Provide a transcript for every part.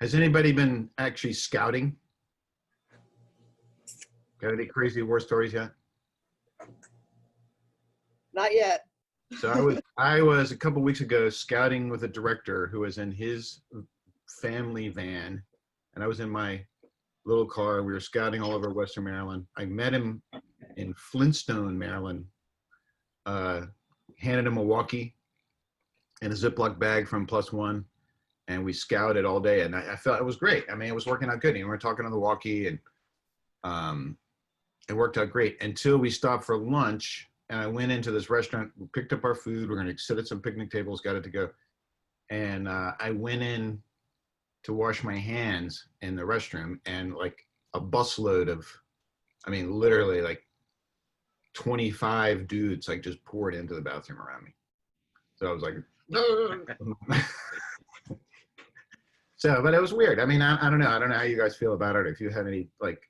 Has anybody been actually scouting? Got any crazy war stories yet? Not yet. So I was a couple weeks ago scouting with a director who was in his family van, and I was in my little car. We were scouting all over Western Maryland. I met him in Flintstone, Maryland. Handed him a walkie and a Ziploc bag from Plus One, and we scouted all day. And I felt it was great. I mean, it was working out good. And we were talking on the walkie, and it worked out great until we stopped for lunch. And I went into this restaurant, we picked up our food. We're going to sit at some picnic tables, got it to go. And I went in to wash my hands in the restroom, and like a busload of, I mean, literally like 25 dudes like just poured into the bathroom around me. So I was like, so, but it was weird. I mean, I don't know. I don't know how you guys feel about it. If you have any like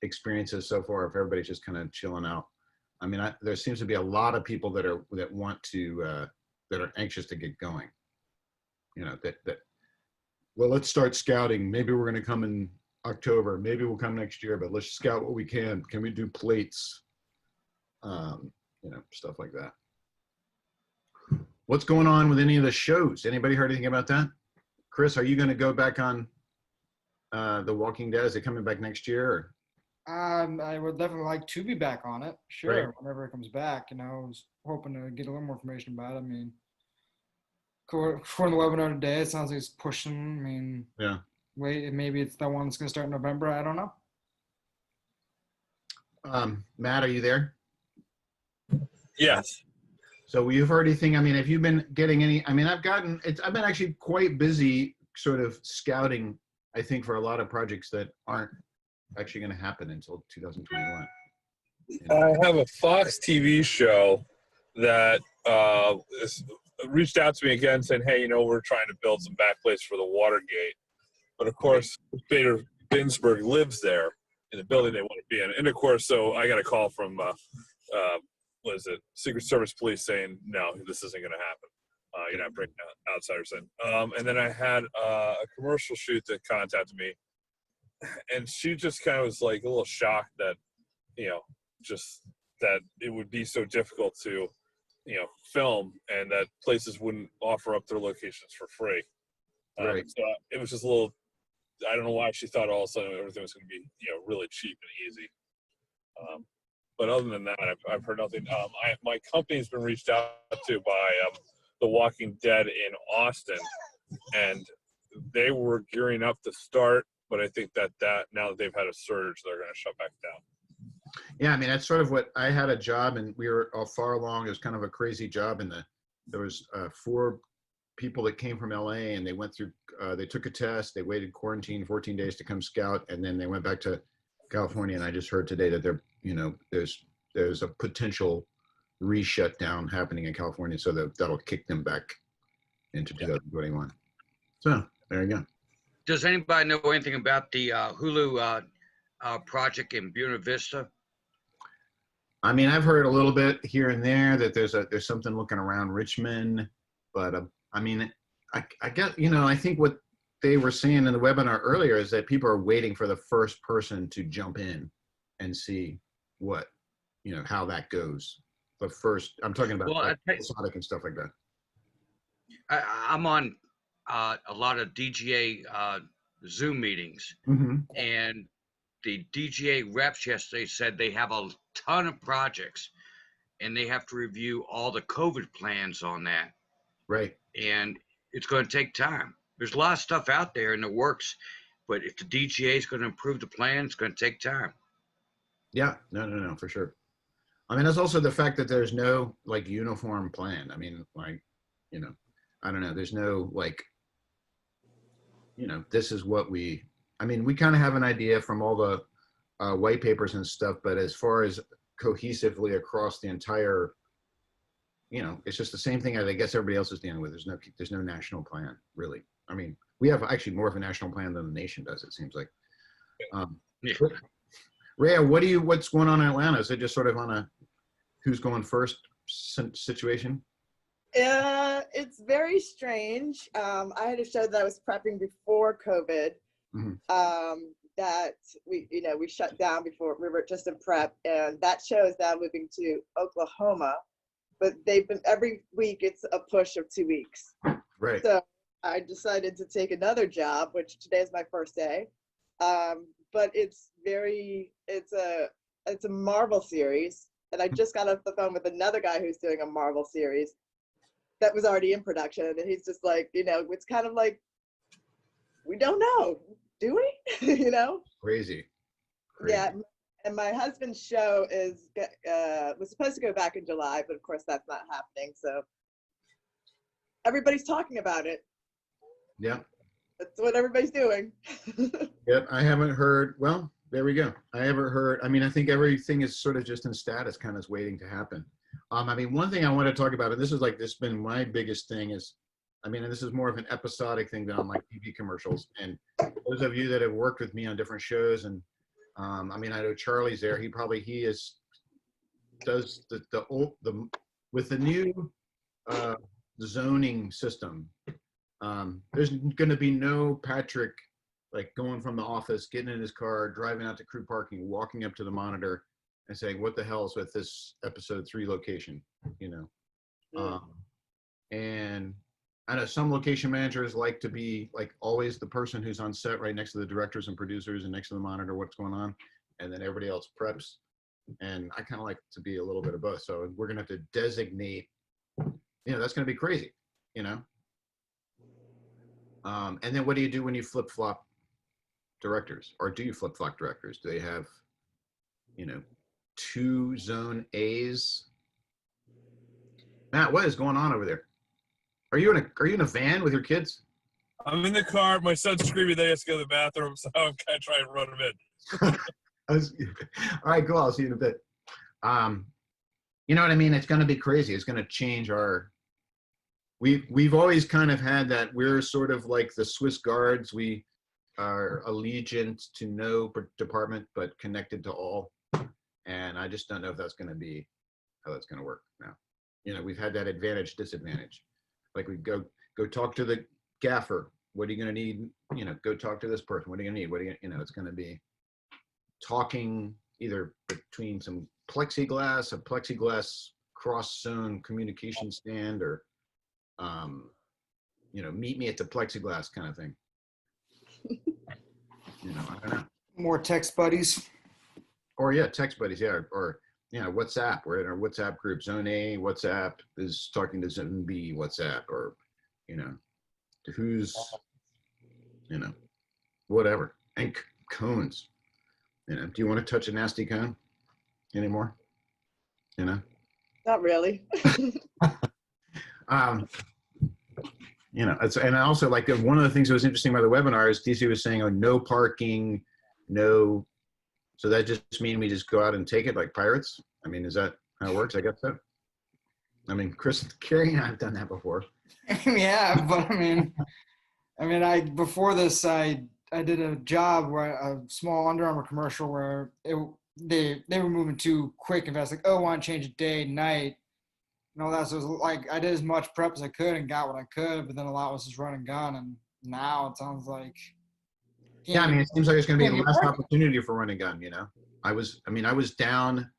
experiences so far, if everybody's just kind of chilling out. I mean, there seems to be a lot of people that want to, that are anxious to get going. You know, well, let's start scouting. Maybe we're going to come in October. Maybe we'll come next year, but let's scout what we can. Can we do plates? You know, stuff like that. What's going on with any of the shows? Anybody heard anything about that? Chris, are you going to go back on The Walking Dead? Is it coming back next year? Or? I would definitely like to be back on it. Sure, right. Whenever it comes back. You know, I was hoping to get a little more information about it. I mean, for the webinar today, it sounds like it's pushing. I mean, yeah. Wait, maybe it's the one that's going to start in November. I don't know. Matt, are you there? Yes. So you've heard anything? I mean, have you been getting any? I mean, I've been actually quite busy, sort of scouting. I think for a lot of projects that aren't actually going to happen until 2021. I have a Fox TV show that reached out to me again saying, hey, you know, we're trying to build some backplace for the Watergate. But of course, Bader Ginsburg lives there in the building they want to be in. And of course, so I got a call from, what is it, Secret Service police saying, no, this isn't going to happen. You're not bringing outsiders in. And then I had a commercial shoot that contacted me. And she just kind of was like a little shocked that, you know, just that it would be so difficult to, you know, film and that places wouldn't offer up their locations for free. Right. So it was just a little, I don't know why she thought all of a sudden everything was going to be, you know, really cheap and easy. But other than that, I've heard nothing. My company's been reached out to by The Walking Dead in Austin, and they were gearing up to start. But I think that now that they've had a surge, they're going to shut back down. Yeah, I mean, that's sort of what I had a job, and we were far along. It was kind of a crazy job, and there was 4 people that came from LA, and they went through. They took a test. They waited quarantine 14 days to come scout, and then they went back to California. And I just heard today that there's a potential re-shutdown happening in California, so that'll kick them back into 2021. So there you go. Does anybody know anything about the Hulu project in Buena Vista? I mean, I've heard a little bit here and there that there's something looking around Richmond, but I mean, I get, you know, I think what they were saying in the webinar earlier is that people are waiting for the first person to jump in and see what, you know, how that goes. But first, I'm talking about Sonic and stuff like that. I'm on a lot of DGA Zoom meetings, and the DGA reps yesterday said they have a ton of projects and they have to review all the COVID plans on that. Right. And it's going to take time. There's a lot of stuff out there in the works, but if the DGA is going to improve the plan, it's going to take time. Yeah, no, for sure. I mean, there's also the fact that there's no like uniform plan. I mean, like, you know, I don't know. There's no like, you know, this is what we kind of have an idea from all the white papers and stuff, but as far as cohesively across the entire, you know, it's just the same thing I guess everybody else is dealing with. There's no national plan, really. I mean, we have actually more of a national plan than the nation does, it seems like. Rhea, what's going on in Atlanta? Is it just sort of on a who's going first situation? Yeah, It's very strange. I had a show that I was prepping before COVID. That we shut down before. We were just in prep, and that show is now moving to Oklahoma. But they've been every week. It's a push of 2 weeks. Right. So I decided to take another job, which today is my first day. But it's a Marvel series, and I just got off the phone with another guy who's doing a Marvel series that was already in production, and he's just like, it's kind of like, we don't know, do we? Crazy. Yeah. And my husband's show was supposed to go back in July, but of course that's not happening. So everybody's talking about it. Yeah. That's what everybody's doing. Yep. I haven't heard. Well, there we go. I haven't heard. I mean, I think everything is sort of just in status, kind of waiting to happen. I mean, one thing I want to talk about, and this has been my biggest thing is, and this is more of an episodic thing than on like TV commercials. And those of you that have worked with me on different shows, and I know Charlie's there. Does the with the new zoning system. There's going to be no Patrick like going from the office, getting in his car, driving out to crew parking, walking up to the monitor and saying, what the hell is with this episode 3 location, and I know some location managers like to be like always the person who's on set right next to the directors and producers and next to the monitor, what's going on. And then everybody else preps. And I kind of like to be a little bit of both. So we're going to have to designate, that's going to be crazy, And then what do you do when you flip flop directors, or do you flip flop directors? Do they have, 2 zone A's? Matt, what is going on over there? Are you in a van with your kids? I'm in the car. My son's screaming that he has to go to the bathroom, so I'm kind of trying to run him in. All right, cool. I'll see you in a bit. You know what I mean? It's going to be crazy. It's going to change we've always kind of had that. We're sort of like the Swiss Guards. We are allegiant to no department, but connected to all. And I just don't know if that's going to be how that's going to work now. We've had that advantage, disadvantage. Like we go talk to the gaffer. What are you going to need? Go talk to this person. What are you going to need? What are you, it's going to be talking either between some a plexiglass cross zone communication stand, or, meet me at the plexiglass kind of thing. I don't know. More text buddies. Or text buddies. Yeah. Or, WhatsApp. We're in our WhatsApp group. Zone A WhatsApp is talking to Zone B WhatsApp, or, to who's, whatever. And cones. Do you want to touch a nasty cone anymore? Not really. And also like one of the things that was interesting about the webinar is DC was saying, no parking, no. So that just mean we just go out and take it like pirates? Is that how it works? I guess so. Chris, Carrie and I have done that before. Yeah, but before this, I did a job where a small Under Armour commercial where they were moving too quick, and I was like, I want to change it day, night, and all that. So it was like I did as much prep as I could and got what I could, but then a lot was just run and gun. And now it sounds like it seems like it's going to be a less opportunity for run and gun. I was down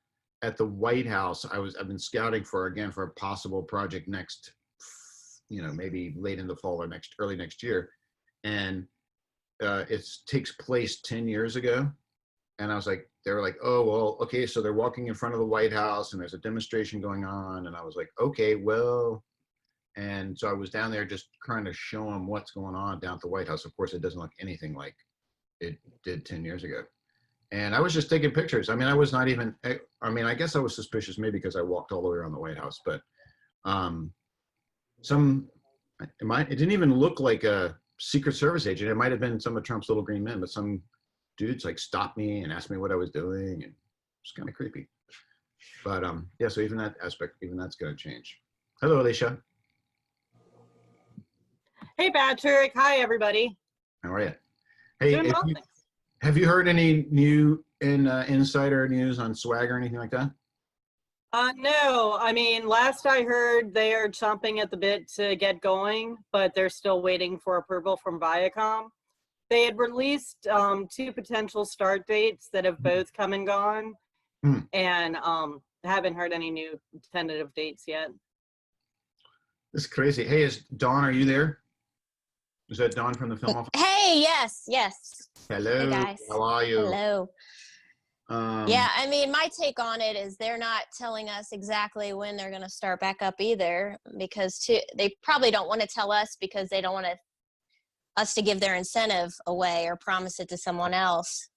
at the White House. I've been scouting for a possible project next, maybe late in the fall or early next year, and it takes place 10 years ago. And I was like, they were like, oh, well, okay. So they're walking in front of the White House and there's a demonstration going on. And I was like, okay, well, and so I was down there just trying to show them what's going on down at the White House. Of course, it doesn't look anything like it did 10 years ago. And I was just taking pictures. I was not even, I guess I was suspicious maybe because I walked all the way around the White House, but it didn't even look like a Secret Service agent. It might have been some of Trump's little green men, but some dudes like stopped me and asked me what I was doing, and it's kind of creepy. But so even that aspect, that's going to change. Hello, Alicia. Hey, Patrick. Hi, everybody. How are you? Hey, have you heard any new insider news on swag or anything like that? No, I mean, last I heard, they are chomping at the bit to get going, but they're still waiting for approval from Viacom. They had released 2 potential start dates that have both come and gone, and haven't heard any new tentative dates yet. This is crazy. Hey, is Dawn, are you there? Is that Dawn from the film office? Hey, yes. Hello. Hey, guys. How are you? Hello. Yeah, I mean, my take on it is they're not telling us exactly when they're going to start back up either, because they probably don't want to tell us because they don't want us to give their incentive away or promise it to someone else.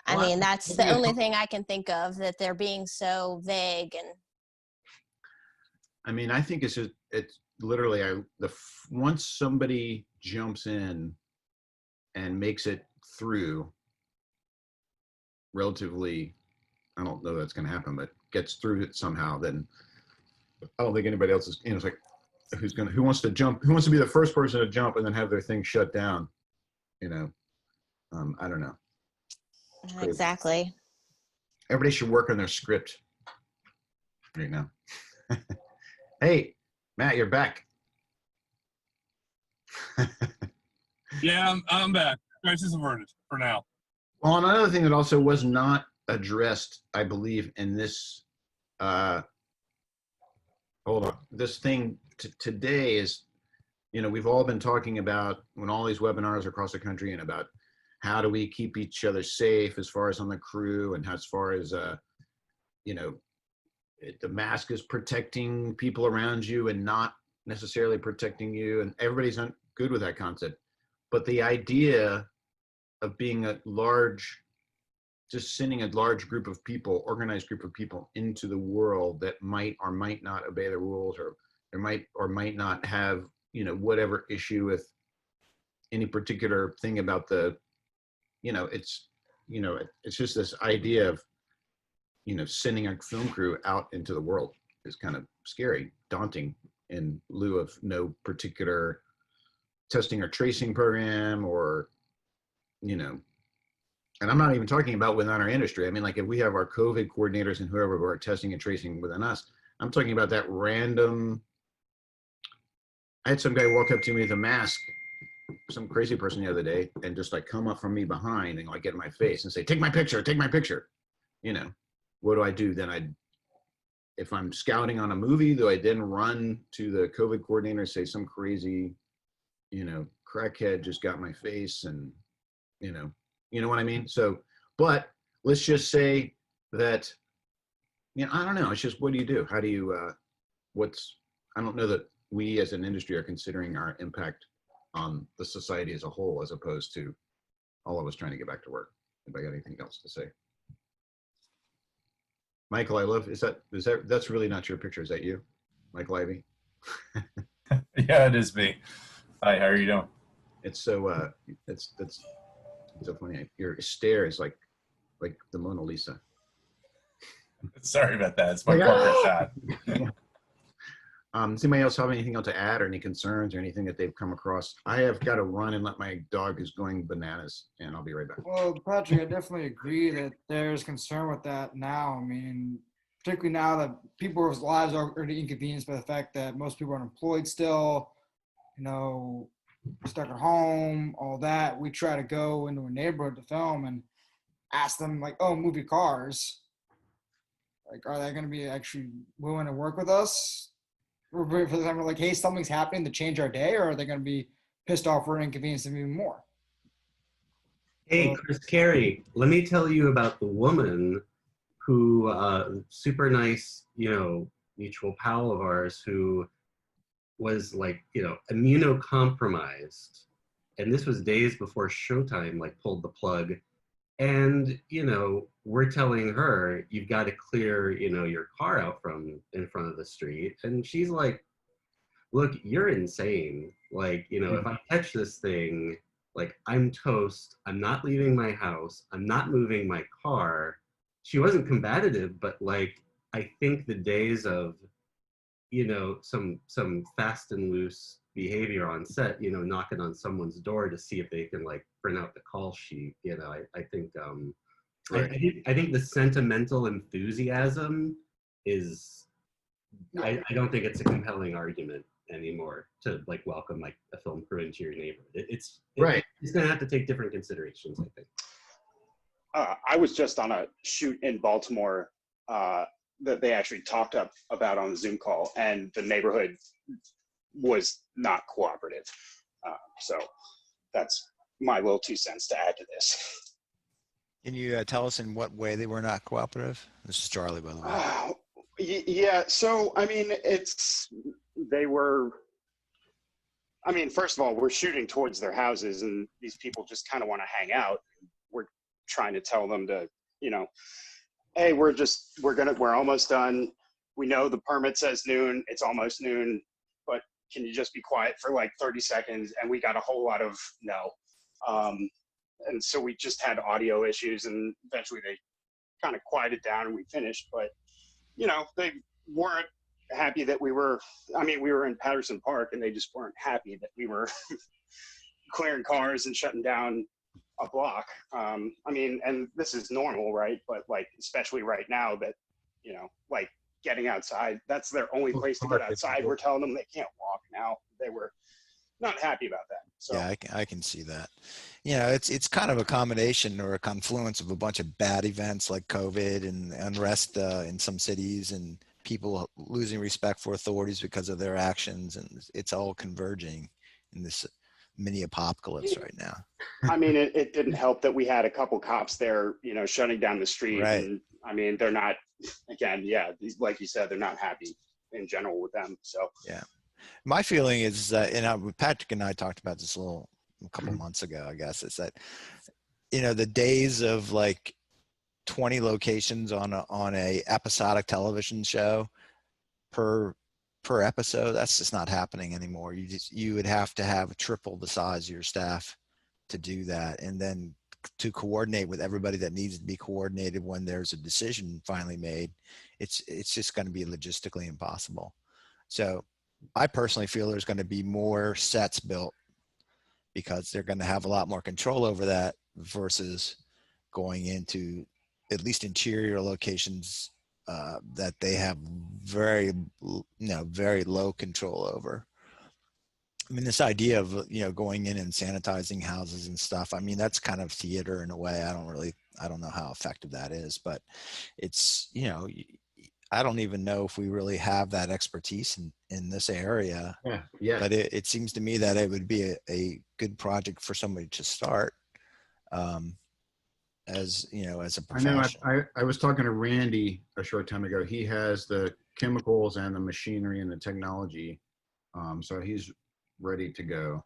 I mean, that's the only thing I can think of, that they're being so vague. And I mean, I think it's literally once somebody jumps in and makes it through relatively, I don't know that's going to happen, but gets through it somehow, then I don't think anybody else is, it's like, who wants to jump, who wants to be the first person to jump and then have their thing shut down, I don't know. exactly. Everybody should work on their script right now. Hey, Matt, you're back. Yeah, I'm back. Crisis averted for now. Well, another thing that also was not addressed, I believe, in this, this thing today is, we've all been talking about when all these webinars across the country and about how do we keep each other safe as far as on the crew, and as far as, the mask is protecting people around you and not necessarily protecting you. And everybody's not good with that concept. But the idea of being just sending a large group of people, organized group of people into the world that might or might not obey the rules, or there might or might not have, whatever issue with any particular thing about the, it's just this idea of, sending a film crew out into the world is kind of scary, daunting, in lieu of no particular testing or tracing program, or, and I'm not even talking about within our industry. I mean, like if we have our COVID coordinators and whoever who are testing and tracing within us, I'm talking about that random. I had some guy walk up to me with a mask, some crazy person the other day, and just like come up from me behind and like get in my face and say, take my picture, take my picture. What do I do? Then if I'm scouting on a movie, do I then run to the COVID coordinator and say some crazy, crackhead just got my face, and, you know what I mean? So, but let's just say that, I don't know. It's just, what do you do? How do you, I don't know that we as an industry are considering our impact on the society as a whole, as opposed to all of us trying to get back to work. Anybody got anything else to say? Michael, that's really not your picture. Is that you, Michael Ivey? Yeah, it is me. Hi, how are you doing? It's so, that's so funny. Your stare is like the Mona Lisa. Sorry about that. It's my corporate shot. Does anybody else have anything else to add, or any concerns, or anything that they've come across? I have got to run and let my dog who's going bananas, and I'll be right back. Well, Patrick, I definitely agree that there's concern with that now. I mean, particularly now that people's lives are already inconvenienced by the fact that most people are unemployed still, stuck at home, all that. We try to go into a neighborhood to film and ask them, like, oh, movie cars. Like, are they going to be actually willing to work with us? For the time, we're like, hey, something's happening to change our day, or are they going to be pissed off or inconvenienced them even more? Hey, Chris Carey, let me tell you about the woman who, super nice, mutual pal of ours, who was like, immunocompromised. And this was days before Showtime, like, pulled the plug. And, we're telling her, you've got to clear, your car out from in front of the street. And she's like, look, you're insane. Like, if I catch this thing, like, I'm toast. I'm not leaving my house. I'm not moving my car. She wasn't combative, but like, I think the days of, some fast and loose behavior on set, knocking on someone's door to see if they can like print out the call sheet. I think, Right. I think the sentimental enthusiasm is, I don't think it's a compelling argument anymore to like welcome like a film crew into your neighborhood. It's Right. It's going to have to take different considerations, I think. I was just on a shoot in Baltimore that they actually talked about on the Zoom call, and the neighborhood was not cooperative. So that's my little 2 cents to add to this. Can you tell us in what way they were not cooperative? This is Charlie, by the way. Yeah, so I mean, first of all, we're shooting towards their houses, and these people just kind of want to hang out. We're trying to tell them to, hey, we're almost done. We know the permit says noon, it's almost noon, but can you just be quiet for like 30 seconds? And we got a whole lot of no. And so we just had audio issues, and eventually they kind of quieted down and we finished. But, they weren't happy that we were in Patterson Park, and they just weren't happy that we were clearing cars and shutting down a block. And this is normal, right? But like, especially right now that, like getting outside, that's their only place to get outside. We're telling them they can't walk now. They were not happy about that. So. Yeah, I can see that. It's kind of a combination or a confluence of a bunch of bad events like COVID and unrest in some cities and people losing respect for authorities because of their actions, and it's all converging in this mini apocalypse right now. It didn't help that we had a couple cops there, shutting down the street. Right. And they're not, again, yeah, like you said, they're not happy in general with them. So yeah, my feeling is that, Patrick and I talked about this a couple months ago, I guess, is that, the days of like 20 locations on a episodic television show per episode, that's just not happening anymore. You would have to have triple the size of your staff to do that, and then to coordinate with everybody that needs to be coordinated when there's a decision finally made. It's just going to be logistically impossible. So I personally feel there's going to be more sets built because they're going to have a lot more control over that versus going into at least interior locations that they have very low control over. This idea of, going in and sanitizing houses and stuff, that's kind of theater in a way. I don't know how effective that is, but it's, I don't even know if we really have that expertise in this area. Yeah. But it seems to me that it would be a good project for somebody to start as a professional. I was talking to Randy a short time ago. He has the chemicals and the machinery and the technology. So he's ready to go.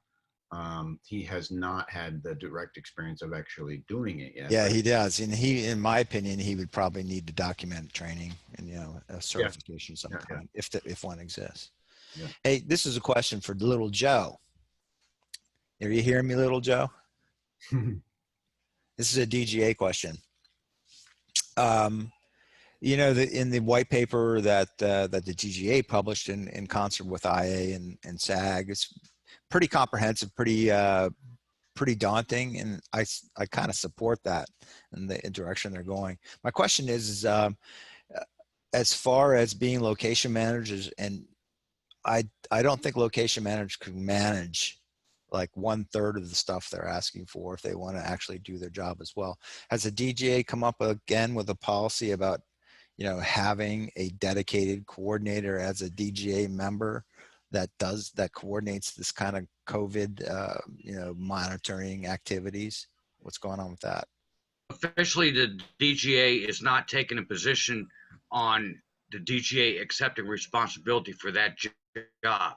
He has not had the direct experience of actually doing it yet. Yeah, he does. And in my opinion, he would probably need to document training and, a certification of some kind, if one exists. Yeah. Hey, this is a question for little Joe. Are you hearing me, little Joe? This is a DGA question. In the white paper that the DGA published in concert with IA and SAG, it's pretty comprehensive, pretty daunting, and I kind of support that in the direction they're going. My question is as far as being location managers, and I don't think location managers can manage like 1/3 of the stuff they're asking for if they want to actually do their job as well. Has the DGA come up again with a policy about, having a dedicated coordinator as a DGA member that coordinates this kind of COVID, monitoring activities? What's going on with that? Officially, the DGA is not taking a position on the DGA accepting responsibility for that job.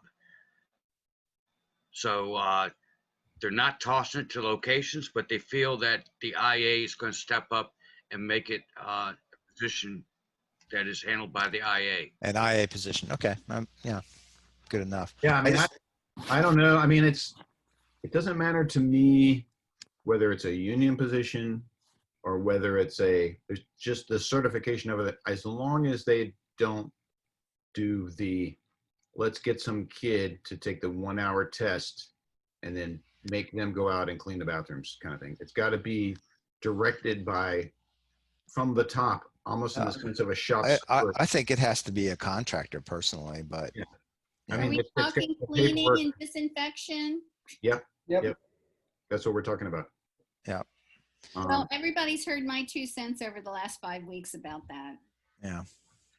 So they're not tossing it to locations, but they feel that the IA is going to step up and make it a position that is handled by the IA. An IA position. Okay. Yeah. Good enough. Yeah. I don't know. It doesn't matter to me whether it's a union position or whether it's there's just the certification of it, as long as they don't do let's get some kid to take the 1-hour test and then make them go out and clean the bathrooms kind of thing. It's got to be directed from the top almost in the sense of a shop. I think it has to be a contractor personally, but yeah. Yeah. I Are mean, we it's got talking the cleaning paperwork. and disinfection? Yep. Yep. That's what we're talking about. Yeah. Well, everybody's heard my 2 cents over the last 5 weeks about that. Yeah.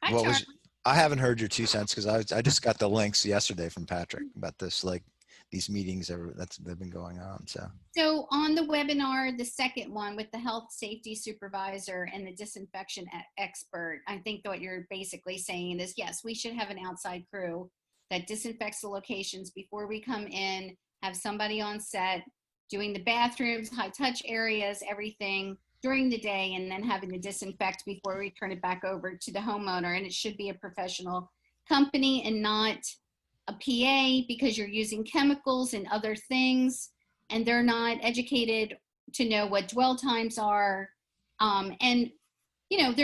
Hi, What Charlie. was, I haven't heard your 2 cents because I just got the links yesterday from Patrick about this, like these meetings they've been going on. So on the webinar, the second one with the health safety supervisor and the disinfection expert, I think what you're basically saying is, yes, we should have an outside crew that disinfects the locations before we come in, have somebody on set doing the bathrooms, high touch areas, everything during the day, and then having to disinfect before we turn it back over to the homeowner. And it should be a professional company and not a PA, because you're using chemicals and other things, and they're not educated to know what dwell times are. And you know,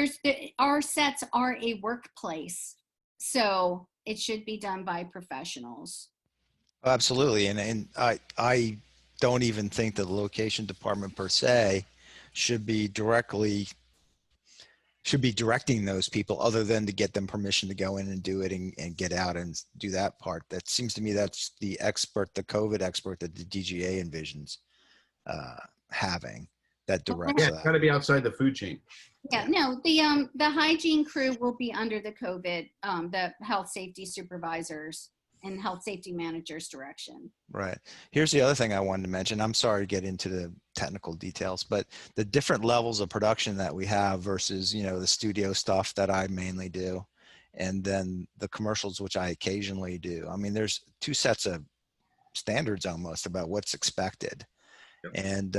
our sets are a workplace, so it should be done by professionals. Absolutely. And I don't even think that the location department per se should be directing those people, other than to get them permission to go in and do it and get out and do that part. That seems to me that's the COVID expert that the DGA envisions having that directs Yeah, it's got to be outside the food chain. Yeah, no, the hygiene crew will be under the COVID, the health safety supervisors and health safety managers direction. Right. Here's the other thing I wanted to mention. I'm sorry to get into the technical details, but the different levels of production that we have versus, you know, the studio stuff that I mainly do, and then the commercials, which I occasionally do. I mean, there's 2 sets of standards almost about what's expected. Yep. And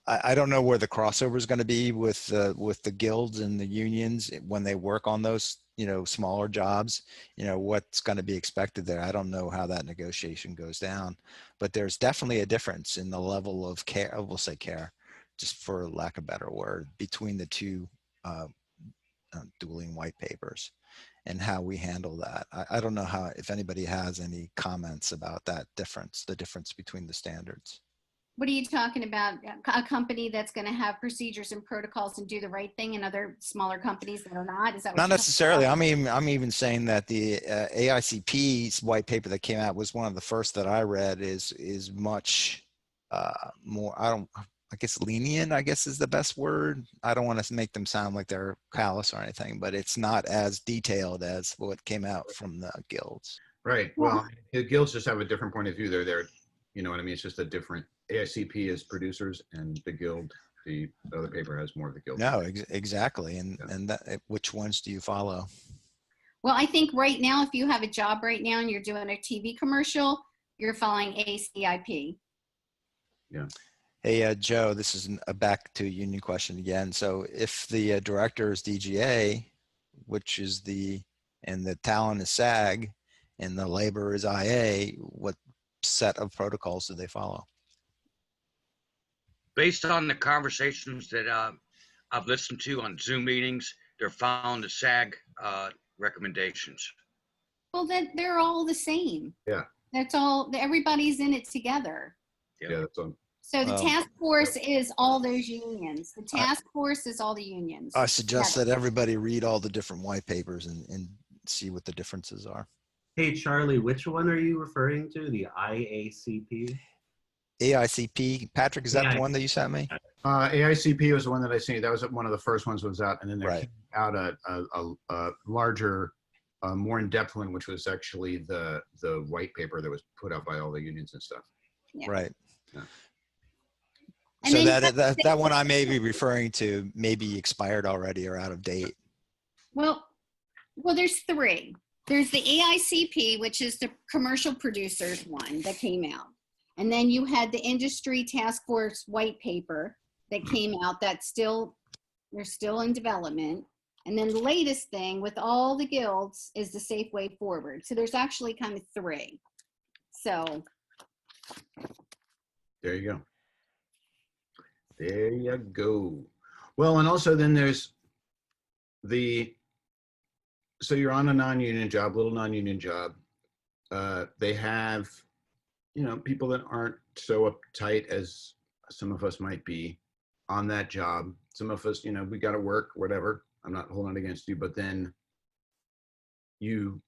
I don't know where the crossover is going to be with the guilds and the unions when they work on those, you know, smaller jobs. You know, what's going to be expected there. I don't know how that negotiation goes down, but there's definitely a difference in the level of care. We'll say care, just for lack of a better word, between the 2 dueling white papers and how we handle that. I don't know if anybody has any comments about that difference, the difference between the standards. What are you talking about? A company that's going to have procedures and protocols and do the right thing, and other smaller companies that are not? Is that what not necessarily? I'm even saying that the AICP's white paper that came out was one of the first that I read. Is much more. I guess lenient, I guess is the best word. I don't want to make them sound like they're callous or anything, but it's not as detailed as what came out from the guilds. Right. Well, the guilds just have a different point of view. They're, you know what I mean? It's just a different, AICP is producers, and the guild, the other paper has more of the guild. No, exactly. And which ones do you follow? Well, I think right now, if you have a job right now and you're doing a TV commercial, you're following ACIP. Yeah. Hey, Joe, this is a back to union question again. So if the director is DGA, which is and the talent is SAG and the labor is IA, what set of protocols do they follow? Based on the conversations that I've listened to on Zoom meetings, they're following the SAG recommendations. Well, then they're all the same. Yeah. That's all. Everybody's in it together. Yeah, that's on. So the task force is all those unions. The task force is all the unions. I suggest that everybody read all the different white papers and see what the differences are. Hey, Charlie, which one are you referring to? The IACP? AICP. Patrick, is that the one that you sent me? AICP was the one that I seen. That was one of the first ones was out. And then there came out a larger, more in-depth one, which was actually the white paper that was put out by all the unions and stuff. Yeah. Right. Yeah. So that one I may be referring to may be expired already or out of date. Well, there's 3. There's the AICP, which is the commercial producers one that came out. And then you had the industry task force white paper that came out they're still in development. And then the latest thing with all the guilds is the Safe Way Forward. So there's actually kind of 3. So. There you go. There you go. Well, and also then there's so you're on a non-union job, little non-union job. They have, you know, people that aren't so uptight as some of us might be on that job. some of us, we got to work, whatever. I'm not holding it against you, but then you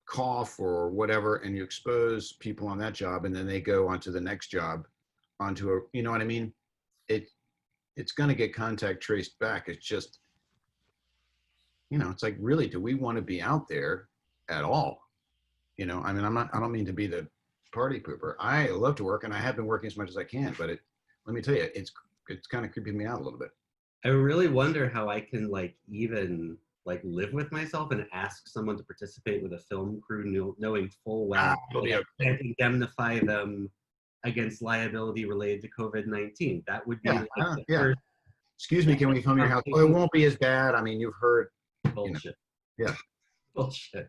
cough or whatever, and you expose people on that job, and then they go onto the next job, onto a, you know what I mean? It's going to get contact traced back. It's just, it's like, really, do we want to be out there at all? I mean, I don't mean to be the party pooper. I love to work, and I have been working as much as I can, but let me tell you, it's kind of creeping me out a little bit. I really wonder how I can even live with myself and ask someone to participate with a film crew, knowing full well that I can't indemnify them against liability related to COVID-19. That would be first. Excuse me, can we film your house? Oh, it won't be as bad. I mean, you've heard bullshit. Yeah. Bullshit.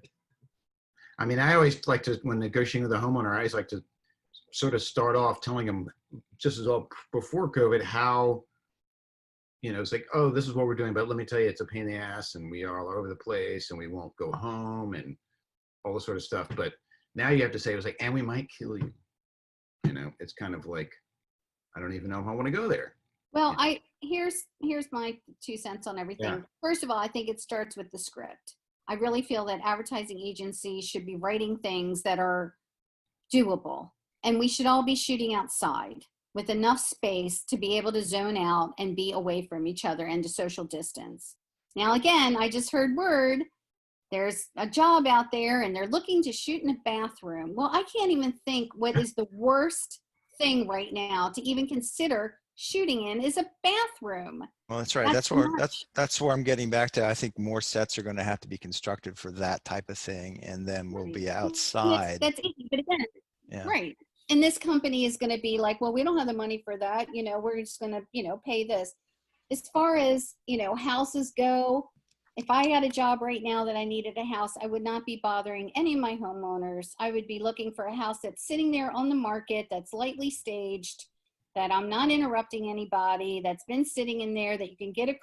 I mean, I always like to, when negotiating with a homeowner, I always like to sort of start off telling them, just as all before COVID, how, it's like, oh, this is what we're doing, but let me tell you, it's a pain in the ass, and we are all over the place, and we won't go home, and all this sort of stuff. But now you have to say, it was like, and we might kill you. It's kind of like, I don't even know if I want to go there. Well, here's my 2 cents on everything. Yeah. First of all, I think it starts with the script. I really feel that advertising agencies should be writing things that are doable, and we should all be shooting outside with enough space to be able to zone out and be away from each other and to social distance. Now, again, I just heard word, there's a job out there and they're looking to shoot in a bathroom. Well, I can't even think what is the worst thing right now to even consider shooting in is a bathroom. Well, that's right. That's where I'm getting back to. I think more sets are going to have to be constructed for that type of thing, and then we'll be outside. That's easy, but again, right. And this company is going to be like, well, we don't have the money for that. We're just going to, pay this. As far as, houses go, if I had a job right now that I needed a house, I would not be bothering any of my homeowners. I would be looking for a house that's sitting there on the market, that's lightly staged, that I'm not interrupting anybody, that's been sitting in there, that you can get a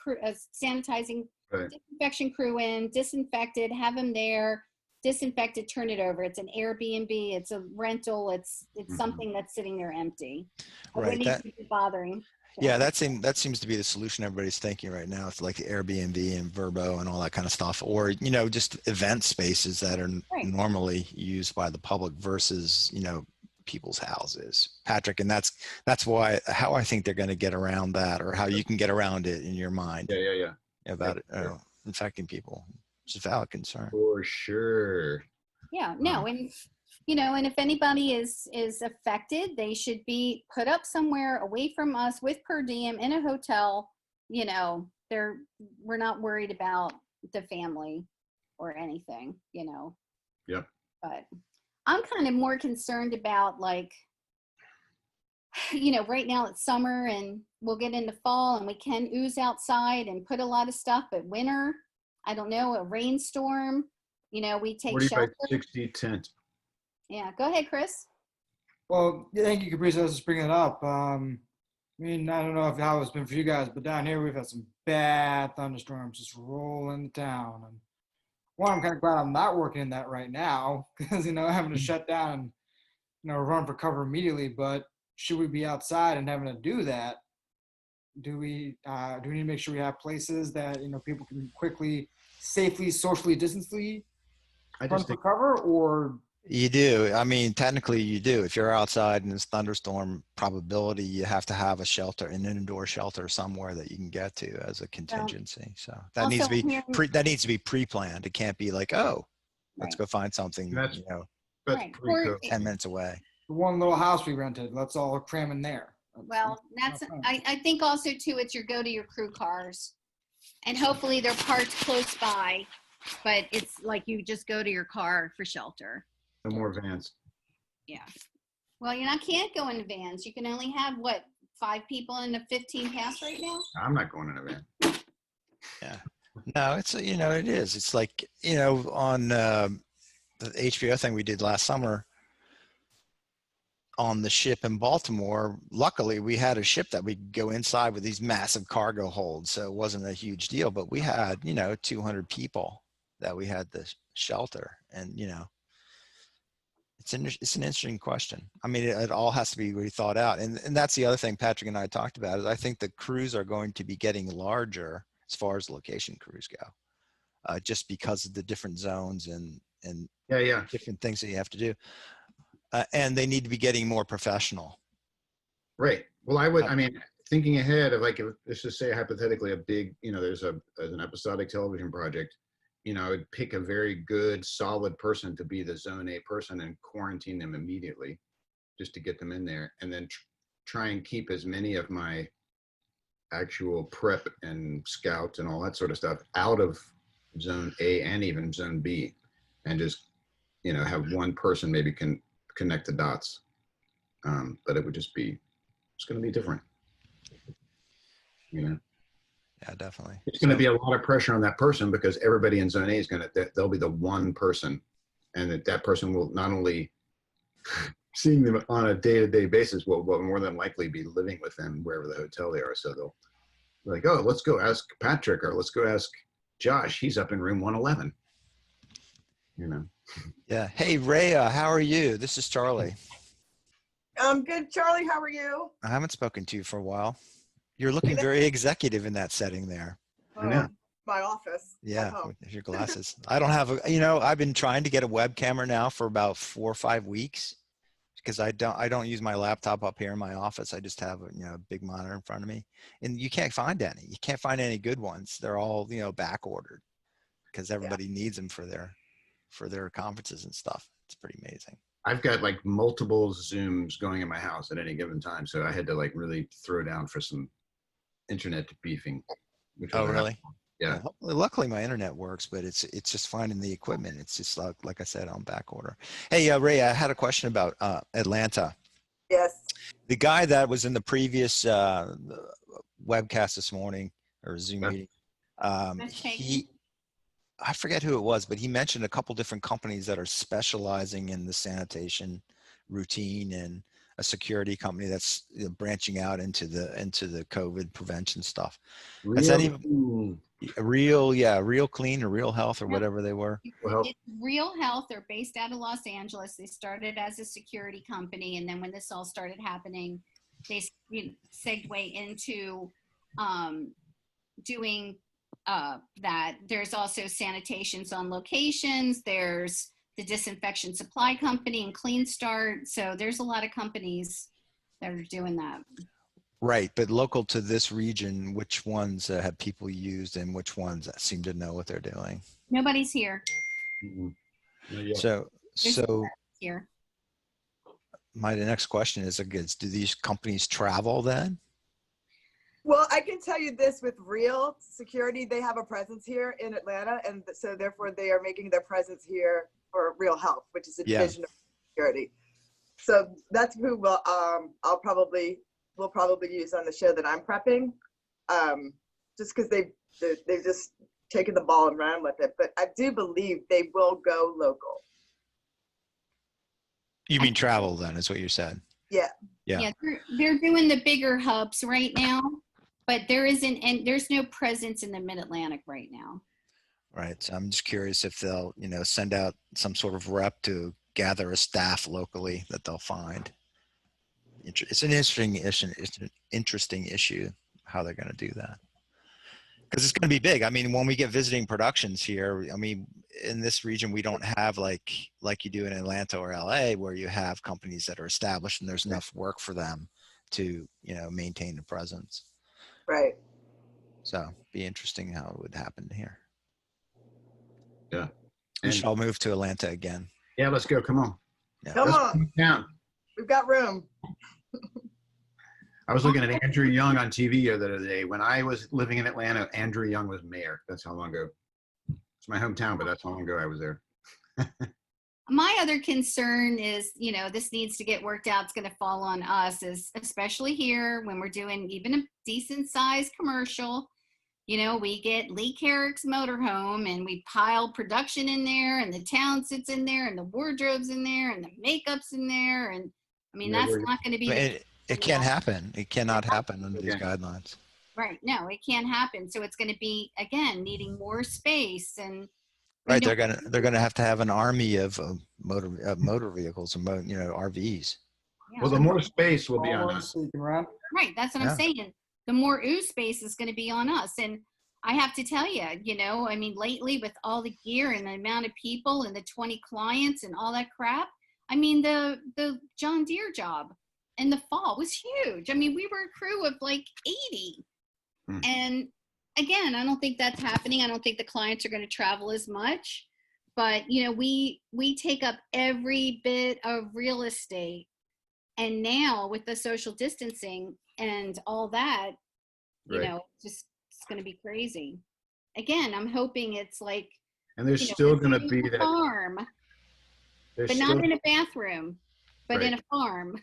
sanitizing disinfection crew in, disinfected, have them there, disinfected, turn it over. It's an Airbnb, it's a rental, it's something that's sitting there empty. I wouldn't even be bothering. Yeah, that seems to be the solution everybody's thinking right now. It's like the Airbnb and Vrbo and all that kind of stuff, or just event spaces that are normally used by the public versus people's houses, Patrick. And that's how I think they're going to get around that, or how you can get around it in your mind. Yeah. About it infecting people. It's a valid concern. For sure. Yeah, no, and and if anybody is affected, they should be put up somewhere away from us with per diem in a hotel. We're not worried about the family or anything, Yep. But I'm kind of more concerned about right now it's summer and we'll get into fall and we can ooze outside and put a lot of stuff, but winter, I don't know, a rainstorm, we take 45, shelter. 60 tent. Yeah, go ahead, Chris. Well, thank you, Caprice. I was just bringing it up. I don't know how it's been for you guys, but down here we've had some bad thunderstorms just rolling down. And I'm kind of glad I'm not working in that right now because, having to shut down and, run for cover immediately. But should we be outside and having to do that, do we need to make sure we have places that, people can quickly, safely, socially distancely run for cover, or? You do. I mean, technically you do. If you're outside in this thunderstorm probability, you have to have a shelter, an indoor shelter somewhere that you can get to as a contingency. So that needs to be pre-planned. It can't be like, oh, let's go find something, that's 10 minutes away. The one little house we rented, let's all cram in there. Well, I think also too, it's go to your crew cars, and hopefully they're parked close by, but it's like you just go to your car for shelter. No more vans. Yeah. Well, I can't go in vans. You can only have 5 people in a 15 pass right now? I'm not going in a van. Yeah. No, it's, it is. It's like, on the HBO thing we did last summer on the ship in Baltimore, luckily we had a ship that we could go inside with these massive cargo holds. So it wasn't a huge deal, but we had, 200 people that we had to shelter, and, it's an interesting question. I mean, it all has to be really thought out. And that's the other thing Patrick and I talked about is I think the crews are going to be getting larger as far as location crews go, just because of the different zones and different things that you have to do. And they need to be getting more professional. Right. Well, I mean, thinking ahead of like, let's just say hypothetically a big, there's an episodic television project, I would pick a very good, solid person to be the Zone A person and quarantine them immediately just to get them in there. And then try and keep as many of my actual prep and scout and all that sort of stuff out of Zone A and even Zone B. And just, have one person maybe can connect the dots. But it would just be, it's going to be different. Yeah, definitely. It's going to be a lot of pressure on that person because everybody in Zone A is they'll be the one person, and that person will not only seeing them on a day-to-day basis, will more than likely be living with them wherever the hotel they are. So they'll be like, oh, let's go ask Patrick, or let's go ask Josh. He's up in room 111. Yeah. Hey, Rhea, how are you? This is Charlie. I'm good, Charlie. How are you? I haven't spoken to you for a while. You're looking very executive in that setting there. My office. Yeah, with your glasses. I don't have I've been trying to get a web camera now for about 4 or 5 weeks because I don't use my laptop up here in my office. I just have a big monitor in front of me, and you can't find any. You can't find any good ones. They're all back ordered because everybody needs them for their conferences and stuff. It's pretty amazing. I've got like multiple Zooms going in my house at any given time, so I had to like really throw down for some internet beefing. Oh, really? Yeah. Well, luckily my internet works, but it's just finding the equipment. It's just like I said, on back order. Hey, Ray, I had a question about Atlanta. Yes. The guy that was in the previous webcast this morning or Zoom meeting, I forget who it was, but he mentioned a couple different companies that are specializing in the sanitation routine and a security company that's branching out into the COVID prevention stuff. Has that even Real Clean or Real Health or whatever they were? It's Real Health. They're based out of Los Angeles. They started as a security company, and then when this all started happening, they segue into doing that. There's also sanitations on locations. There's the disinfection supply company and Clean Start. So there's a lot of companies that are doing that. Right, but local to this region, which ones have people used and which ones seem to know what they're doing? Nobody's here. Mm-hmm. So here. The next question is, do these companies travel then? Well, I can tell you this with Real Security, they have a presence here in Atlanta, and so therefore they are making their presence here for Real Health, which is a division of security. So that's who we'll probably use on the show that I'm prepping, just because they've just taken the ball and ran with it. But I do believe they will go local. You mean travel then, is what you said? Yeah. Yeah, they're doing the bigger hubs right now, but there's no presence in the Mid-Atlantic right now. Right. So I'm just curious if they'll, send out some sort of rep to gather a staff locally that they'll find. It's an interesting issue how they're going to do that. Because it's going to be big. I mean, when we get visiting productions here, I mean, in this region, we don't have like you do in Atlanta or LA, where you have companies that are established and there's enough work for them to, maintain the presence. Right. So be interesting how it would happen here. Yeah. We should all move to Atlanta again. Yeah, let's go. Come on. Yeah. Come on. Down. We've got room. I was looking at Andrew Young on TV the other day. When I was living in Atlanta, Andrew Young was mayor. That's how long ago. It's my hometown, but that's how long ago I was there. My other concern is, this needs to get worked out. It's going to fall on us, especially here when we're doing even a decent sized commercial. We get Lee Carrick's motorhome and we pile production in there, and the town sits in there, and the wardrobe's in there, and the makeup's in there. And I mean, that's not going to be. It can't happen. It cannot happen under these guidelines. Right. No, it can't happen. So it's going to be, again, needing more space. And Right, they're gonna have to have an army of motor vehicles and RVs. Yeah. Well, the more space will be on Almost us. so you can rent. Right. That's what Yeah. I'm saying. The more ooh space is going to be on us. And I have to tell you, I mean, lately with all the gear and the amount of people and the 20 clients and all that crap, I mean, the John Deere job in the fall was huge. I mean, we were a crew of like 80. And again, I don't think that's happening. I don't think the clients are going to travel as much. But, we take up every bit of real estate. And now with the social distancing and all that, it's going to be crazy. Again, I'm hoping it's like, And there's still going to be a that farm, but not in a bathroom, but in a farm.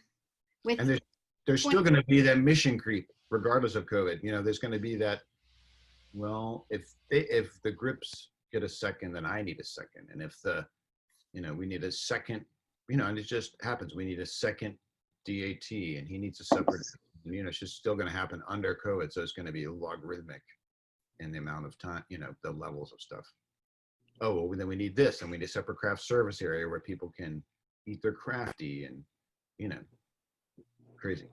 And there's still going to be that mission creep, regardless of COVID. There's going to be that. Well, if the grips get a second, then I need a second, and if we need a second, and it just happens. We need a second DAT, and he needs a separate. It's just still going to happen under COVID, so it's going to be logarithmic in the amount of time, the levels of stuff. Oh, well, then we need this, and we need a separate craft service area where people can eat their crafty, and crazy.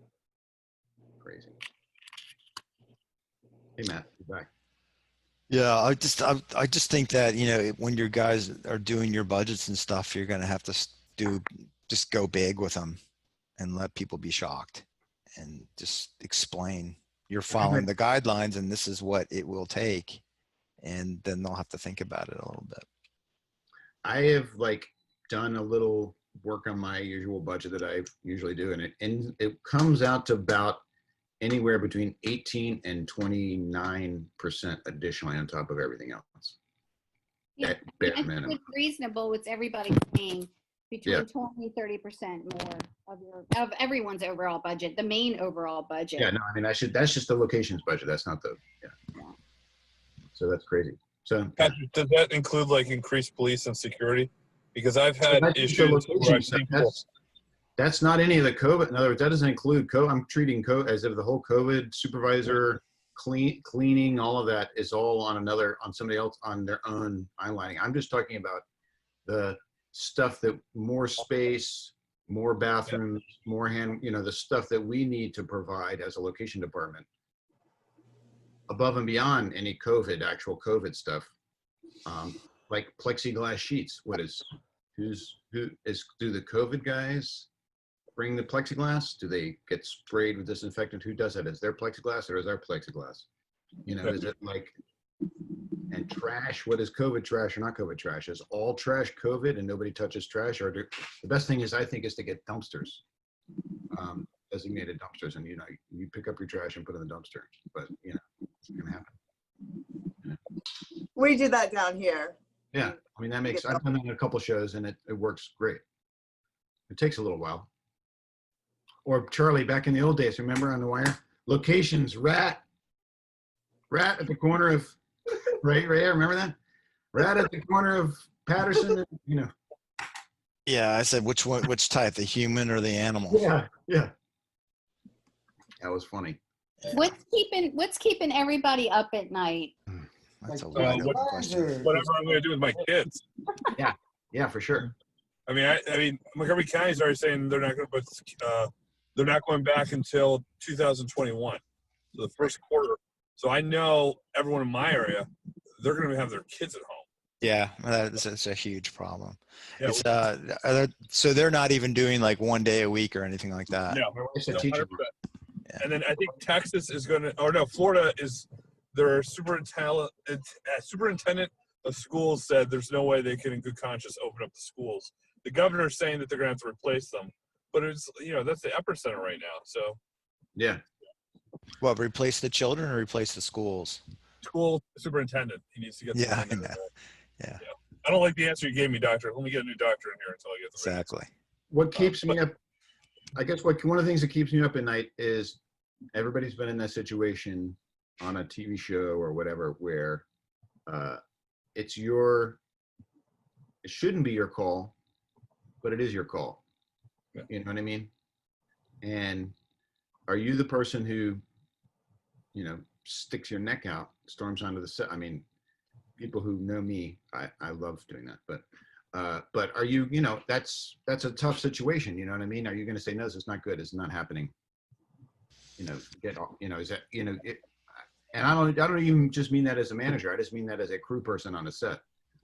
Hey, Matt, you're back. Yeah, I just think that when your guys are doing your budgets and stuff, you're gonna have to just go big with them and let people be shocked and just explain you're following the guidelines and this is what it will take, and then they'll have to think about it a little bit. I have done a little work on my usual budget that I usually do, and it comes out to about anywhere between 18 and 29% additionally on top of everything else. Yeah, bare I think minimum. it's reasonable. What's everybody paying between 20 and 30% more of everyone's overall budget, the main overall budget. Yeah, no, I mean, that's just the locations budget. That's not the, So that's crazy. So Patrick, does that include increased police and security? Because I've had issues where I've seen people. That's not any of the COVID. In other words, that doesn't include COVID. I'm treating COVID as if the whole COVID supervisor cleaning, all of that is all on somebody else on their own eyelining. I'm just talking about the stuff that more space, more bathrooms, more the stuff that we need to provide as a location department above and beyond any actual COVID stuff. Like plexiglass sheets. Do the COVID guys bring the plexiglass? Do they get sprayed with disinfectant? Who does that? Is their plexiglass or is our plexiglass? Is it and trash? What is COVID trash or not COVID trash? Is all trash COVID and nobody touches trash? Or the best thing is, I think, is to get dumpsters, designated dumpsters, and you pick up your trash and put it in the dumpster. But it's gonna happen. We do that down here. Yeah, I mean, I've done that in a couple shows and it works great. It takes a little while. Or Charlie, back in the old days, remember on The Wire? Locations, rat at the corner of, right, remember that? Rat at the corner of Patterson, Yeah, I said which type, the human or the animal? Yeah. That was funny. What's keeping everybody up at night? That's a wide open question. Whatever I'm going to do with my kids. Yeah, for sure. I mean, Montgomery County's already saying they're not going back until 2021, so the first quarter. So I know everyone in my area, they're going to have their kids at home. Yeah, that's a huge problem. Yeah, It's so they're not even doing 1 day a week or anything like that. No, It's a teacher. Yeah. And then I think Texas is going to, or no, Florida is. Their superintendent of schools said there's no way they can in good conscience open up the schools. The governor's saying that they're going to have to replace them, but it's that's the epicenter right now. So Yeah. Well, replace the children or replace the schools? School superintendent, he needs to get. Yeah, I know. Yeah. I don't like the answer you gave me, doctor. Let me get a new doctor in here until I get the right Exactly. What keeps me up, I guess one of the things that keeps me up at night is everybody's been in that situation on a TV show or whatever, where it shouldn't be your call, but it is your call. Yeah. You know what I mean? And are you the person who, sticks your neck out, storms onto the set? I mean, people who know me, I love doing that. But are you, that's a tough situation. You know what I mean? Are you going to say, no, this is not good. It's not happening. Is that, and I don't even just mean that as a manager. I just mean that as a crew person on a set.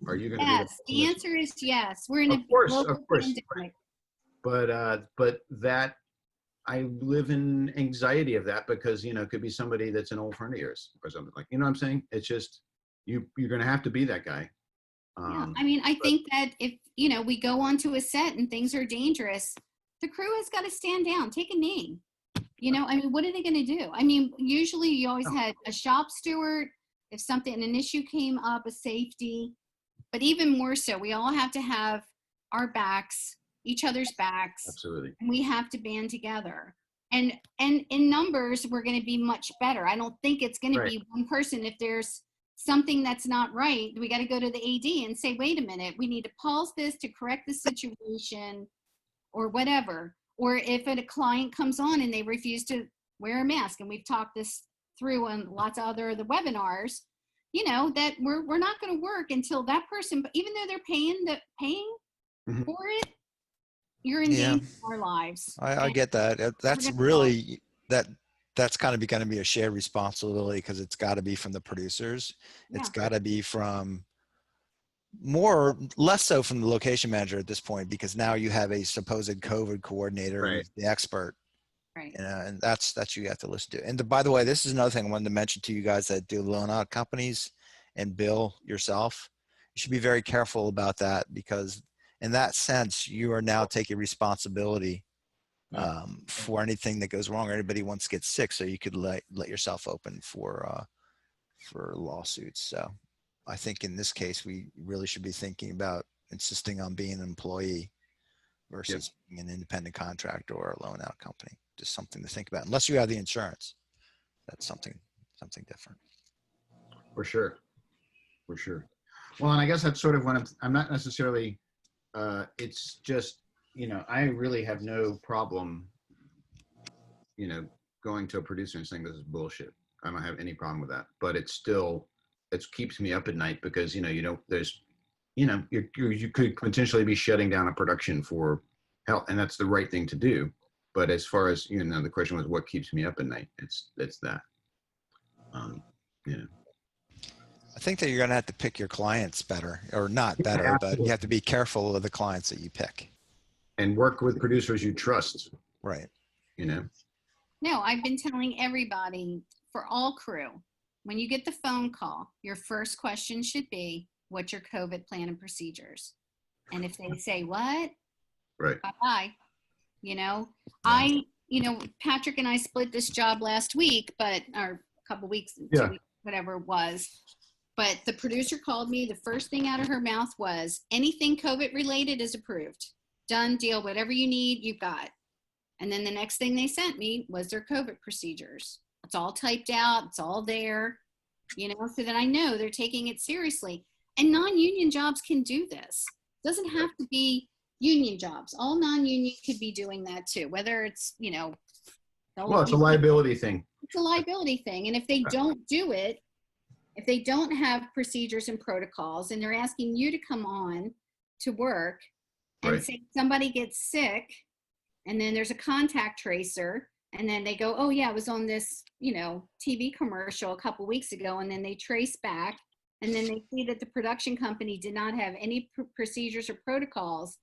Are you going to Yes, be the answer is yes. We're in a of course, global of course. pandemic. But that I live in anxiety of that because, it could be somebody that's an old friend of yours or something like, you know what I'm saying? It's just, you're going to have to be that guy. Yeah, I mean, I think that if, we go onto a set and things are dangerous, the crew has got to stand down, take a knee. I mean, what are they going to do? I mean, usually you always had a shop steward. If an issue came up, a safety, but even more so, we all have to have our backs, each other's backs. Absolutely. And we have to band together. And in numbers, we're going to be much better. I don't think it's going to be one person. If there's something that's not right, we got to go to the AD and say, wait a minute, we need to pause this to correct the situation or whatever. Or if a client comes on and they refuse to wear a mask, and we've talked this through on lots of the webinars, that we're not going to work until that person, but even though they're paying for it, you're in danger of our lives. I get that. That's really, that's kind of going to be a shared responsibility because it's got to be from the producers. It's got to be from less so from the location manager at this point, because now you have a supposed COVID coordinator who's the expert. Right. And that's you have to listen to. And by the way, this is another thing I wanted to mention to you guys that do loan out companies and bill yourself. You should be very careful about that, because in that sense, you are now taking responsibility for anything that goes wrong or anybody wants to get sick. So you could let yourself open for lawsuits. So I think in this case, we really should be thinking about insisting on being an employee versus being an independent contractor or a loan out company. Just something to think about. Unless you have the insurance, that's something different. For sure. Well, and I guess that's sort of when I'm not necessarily, it's just, I really have no problem, going to a producer and saying this is bullshit. I don't have any problem with that, but it keeps me up at night because, you could potentially be shutting down a production for health, and that's the right thing to do. But as far as, the question was what keeps me up at night, it's that. I think that you're going to have to pick your clients better, or not better, but you have to be careful of the clients that you pick. And work with producers you trust. Right. No, I've been telling everybody, for all crew, when you get the phone call, your first question should be, what's your COVID plan and procedures? And if they say, what? Right. Bye-bye. Patrick and I split this job last week, or a couple weeks, 2 weeks, whatever it was. But the producer called me. The first thing out of her mouth was, anything COVID related is approved. Done deal, whatever you need, you've got. And then the next thing they sent me was their COVID procedures. It's all typed out. It's all there, so that I know they're taking it seriously. And non-union jobs can do this. It doesn't have to be union jobs. All non-union could be doing that too, whether it's, well, it's a liability thing. It's a liability thing. And if they don't do it, if they don't have procedures and protocols, and they're asking you to come on to work and say somebody gets sick, and then there's a contact tracer, and then they go, oh yeah, I was on this, TV commercial a couple weeks ago, and then they trace back, and then they see that the production company did not have any procedures or protocols,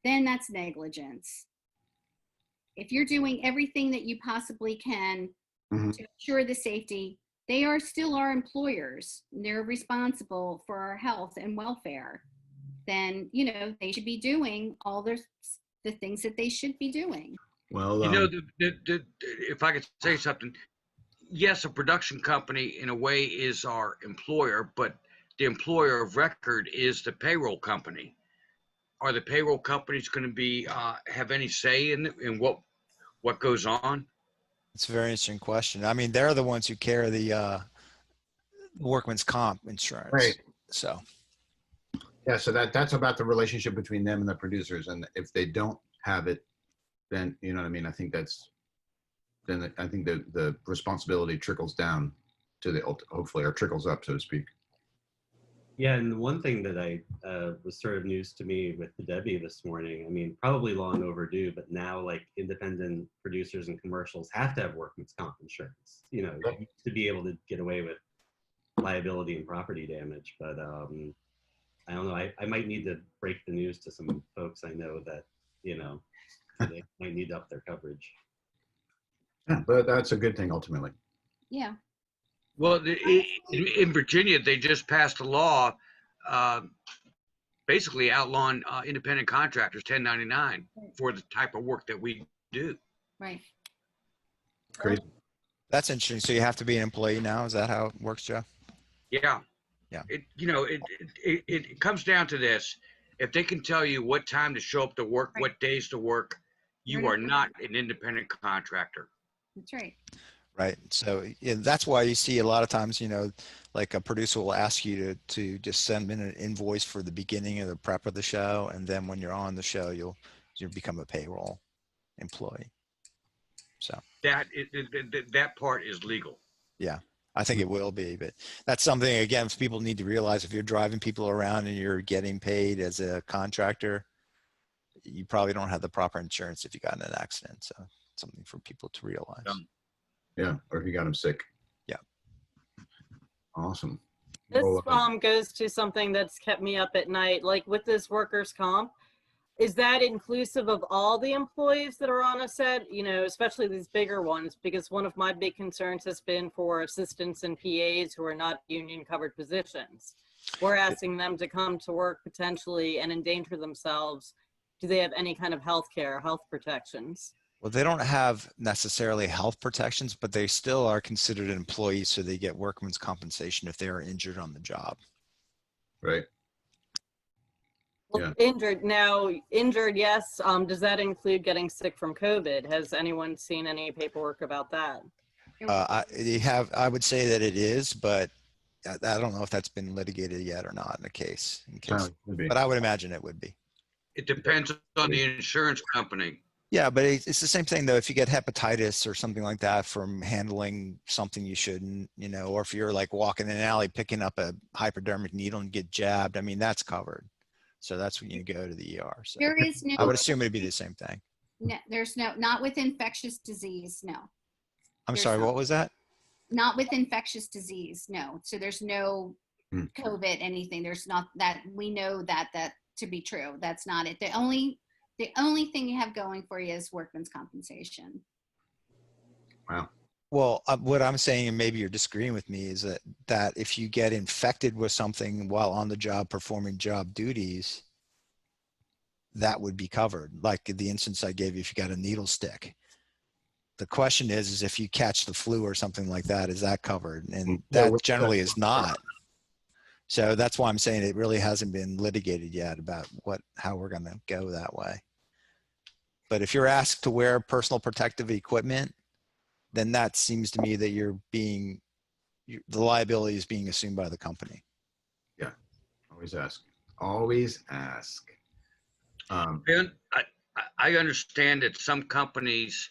then that's negligence. If you're doing everything that you possibly can to ensure the safety, they are still our employers. They're responsible for our health and welfare. Then, they should be doing all the things that they should be doing. Well, if I could say something, yes, a production company in a way is our employer, but the employer of record is the payroll company. Are the payroll companies going to be have any say in what goes on? It's a very interesting question. I mean, they're the ones who carry the workman's comp insurance. Right. So. Yeah. So that's about the relationship between them and the producers. And if they don't have it, then, you know what I mean? I think I think the responsibility trickles down to hopefully, or trickles up, so to speak. Yeah, and one thing that I was sort of news to me with the Debbie this morning, I mean, probably long overdue, but now like independent producers and commercials have to have workman's comp insurance. You know, you used to be able to get away with liability and property damage, but I don't know. I might need to break the news to some folks I know that, you know, they might need to up their coverage. Yeah, but that's a good thing ultimately. Yeah. Well, in Virginia, they just passed a law basically outlawing independent contractors 1099 for the type of work that we do. Right. Crazy. That's interesting. So you have to be an employee now. Is that how it works, Joe? Yeah. Yeah. It comes down to this. If they can tell you what time to show up to work, Right. what days to work, you are not an independent contractor. That's right. Right. So yeah, that's why you see a lot of times, you know, like a producer will ask you to just send in an invoice for the beginning of the prep of the show. And then when you're on the show, you'll become a payroll employee. So That part is legal. yeah, I think it will be, but that's something, again, people need to realize if you're driving people around and you're getting paid as a contractor, you probably don't have the proper insurance if you got in an accident. So something for people to realize. Yeah, or if you got them sick. Yeah. Awesome. This Well, goes to something that's kept me up at night, like with this workers' comp. Is that inclusive of all the employees that are on a set, you know, especially these bigger ones? Because one of my big concerns has been for assistants and PAs who are not union covered positions. We're asking them to come to work potentially and endanger themselves. Do they have any kind of health protections? Well, they don't have necessarily health protections, but they still are considered employees, so they get workman's compensation if they are injured on the job. right. Well, Yeah. injured, yes. Does that include getting sick from COVID? Has anyone seen any paperwork about that? I would say that it is, but I don't know if that's been litigated yet or not in a case. But I would imagine it would be. It depends on the insurance company. Yeah, but it's the same thing though. If you get hepatitis or something like that from handling something you shouldn't, you know, or if you're like walking in an alley picking up a hypodermic needle and get jabbed, I mean, that's covered. So that's when you go to the ER. So There is no. I would assume it'd be the same thing. No, there's no, not with infectious disease. No. I'm sorry, what was that? Not with infectious disease. No. So there's no COVID anything. There's not that. We know that to be true. That's not it. The only thing you have going for you is workman's compensation. Wow. Well, what I'm saying, and maybe you're disagreeing with me, is that if you get infected with something while on the job performing job duties, that would be covered. Like the instance I gave you, if you got a needle stick. The question is if you catch the flu or something like that, is that covered? And that generally is not. So that's why I'm saying it really hasn't been litigated yet about how we're going to go that way. But if you're asked to wear personal protective equipment, then that seems to me that the liability is being assumed by the company. Yeah, always ask. Always ask. Ben, I understand that some companies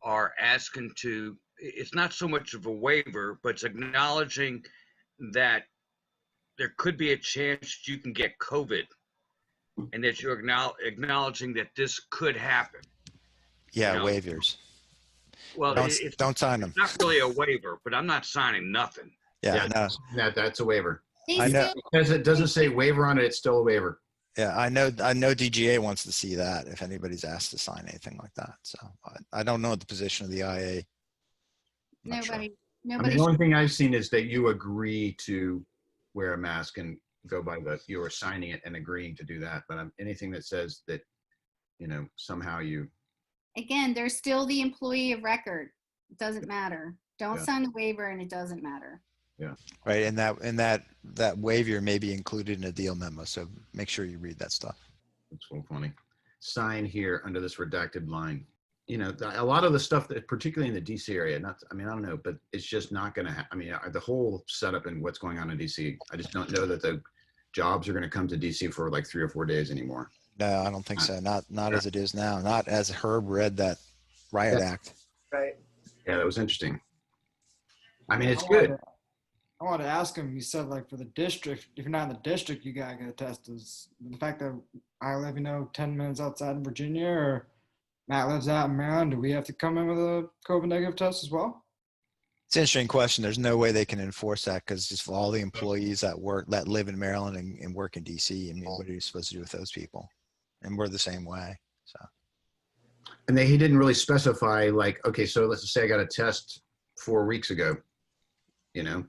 are asking to, it's not so much of a waiver, but it's acknowledging that there could be a chance you can get COVID and that you're acknowledging that this could happen. Yeah, you know? Waivers. Well, don't sign them. It's not really a waiver, but I'm not signing nothing. Yeah, no. That's a waiver. I know. Because it doesn't say waiver on it, it's still a waiver. Yeah, I know DGA wants to see that if anybody's asked to sign anything like that. So I don't know the position of the IA. Nobody. I mean, the only thing I've seen is that you agree to wear a mask and go by you are signing it and agreeing to do that. But anything that says that, you know, somehow you. Again, they're still the employee of record. It doesn't matter. Don't sign the waiver and it doesn't matter. Yeah. Right. And that waiver may be included in a deal memo. So make sure you read that stuff. That's so funny. Sign here under this redacted line. You know, a lot of the stuff that, particularly in the DC area, I don't know, but it's just not going to happen. I mean, the whole setup and what's going on in DC, I just don't know that the jobs are going to come to DC for like 3 or 4 days anymore. No, I don't think so. Not as it is now. Not as Herb read that riot act. Right. Yeah, that was interesting. I mean, it's good. I wanted to ask him. He said, like, for the district, if you're not in the district, you gotta get a test. Is the fact that I live, 10 minutes outside in Virginia, or Matt lives out in Maryland, do we have to come in with a COVID negative test as well? It's an interesting question. There's no way they can enforce that because just for all the employees that live in Maryland and work in DC. I mean, what are you supposed to do with those people? And we're the same way. So. And he didn't really specify, like, okay, so let's just say I got a test 4 weeks ago, and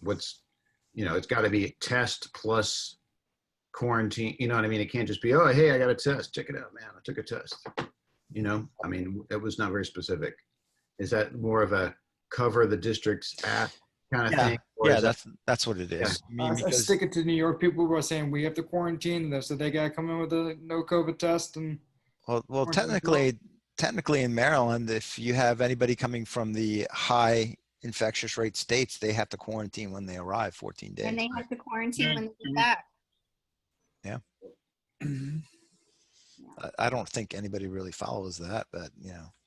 it's got to be a test plus quarantine. You know what I mean? It can't just be, oh, hey, I got a test. Check it out, man. I took a test. I mean, it was not very specific. Is that more of a cover the district's ass kind of thing? Yeah, that's what it is. Yeah. I stick it to New York. People were saying we have to quarantine, so they got to come in with a no COVID test. And well, technically in Maryland, if you have anybody coming from the high infectious rate states, they have to quarantine when they arrive 14 days. And they have to quarantine when they get back. Yeah. I don't think anybody really follows that, but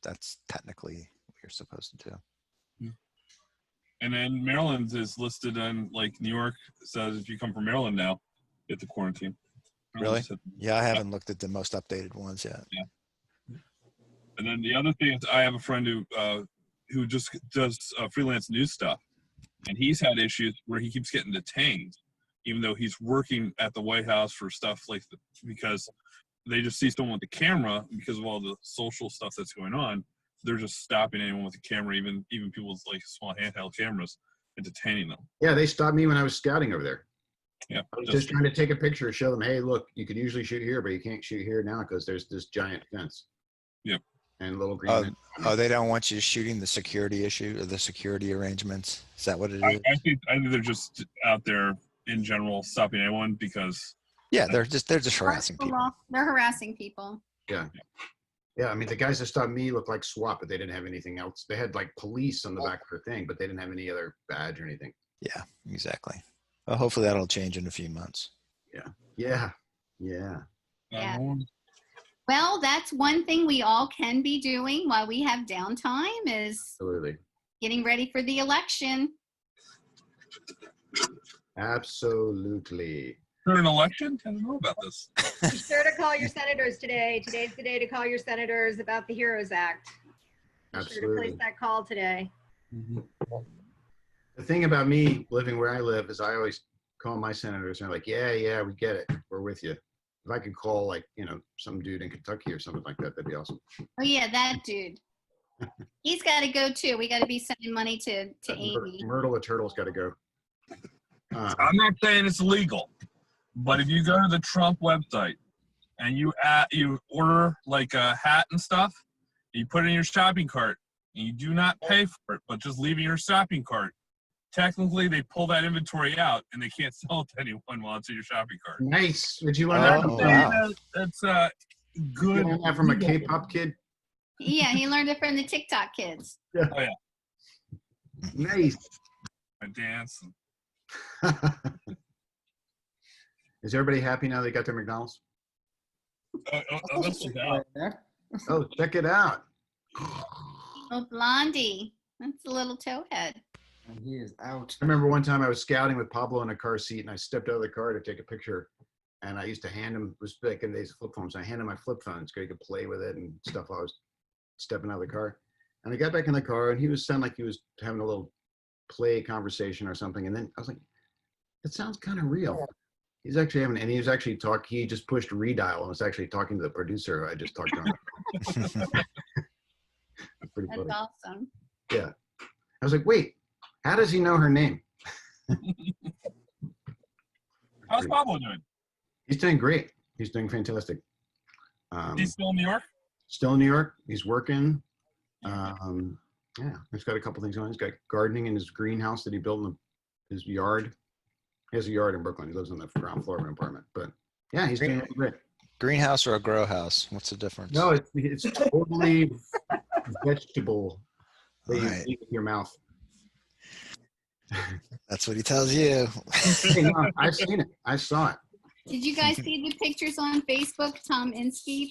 that's technically what you're supposed to do. Yeah. And then Maryland is listed on, like, New York says if you come from Maryland now, you have to quarantine. Really? Yeah, I haven't looked at the most updated ones yet. Yeah. And then the other thing is, I have a friend who just does freelance news stuff, and he's had issues where he keeps getting detained, even though he's working at the White House for stuff because they just see someone with the camera because of all the social stuff that's going on. They're just stopping anyone with a camera, even people with, like, small handheld cameras, and detaining them. Yeah, they stopped me when I was scouting over there. Yeah, I was just trying to take a picture, show them, hey, look, you could usually shoot here, but you can't shoot here now because there's this giant fence. Yep. And little green. They don't want you shooting the security issue or the security arrangements. Is that what it is? I think they're just out there in general stopping anyone because. Yeah, they're just harassing people. They're harassing people. Yeah. Yeah, I mean, the guys that stopped me looked like SWAT, but they didn't have anything else. They had, like, police on the back of their thing, but they didn't have any other badge or anything. Yeah, exactly. Well, hopefully that'll change in a few months. Yeah. Well, that's one thing we all can be doing while we have downtime is Absolutely. Getting ready for the election. Absolutely. For an election? I don't know about this. Be sure to call your senators today. Today's the day to call your senators about the HEROES Act. Be sure to place that call today. The thing about me living where I live is I always call my senators and they're like, yeah, we get it. We're with you. If I could call, like, some dude in Kentucky or something like that, that'd be awesome. Oh yeah, that dude. He's got to go too. We got to be sending money to Amy. Myrtle the Turtle's got to go. I'm not saying it's legal, but if you go to the Trump website and you order, like, a hat and stuff, and you put it in your shopping cart, and you do not pay for it, but just leave it in your shopping cart, technically they pull that inventory out and they can't sell it to anyone while it's in your shopping cart. Nice. Did you learn that from That's good. You learn that from a K-pop kid? Yeah, he learned it from the TikTok kids. Yeah. Oh yeah. Nice. I dance. Is everybody happy now they got their McDonald's? Oh, check it out. Oh, Blondie. That's a little towhead. And he is out. I remember one time I was scouting with Pablo in a car seat and I stepped out of the car to take a picture. And I used to hand him, it was back in the days of flip phones, I handed him my flip phone so he could play with it and stuff while I was stepping out of the car. And I got back in the car and he was sounding like he was having a little play conversation or something. And then I was like, that sounds kind of real. He's actually having, and he was actually he just pushed redial and was actually talking to the producer who I just talked to. Pretty funny. That's awesome. Yeah. I was like, wait, how does he know her name? How's Pablo doing? He's doing great. He's doing fantastic. He's still in New York? Still in New York. He's working. Yeah, he's got a couple things on. He's got gardening in his greenhouse that he built in his yard. He has a yard in Brooklyn. He lives on the ground floor of an apartment. But yeah, he's doing great. Greenhouse or a grow house? What's the difference? No, it's totally vegetable that you eat with your mouth. That's what he tells you. No, I've seen it. I saw it. Did you guys see the pictures on Facebook, Tom Inskeep,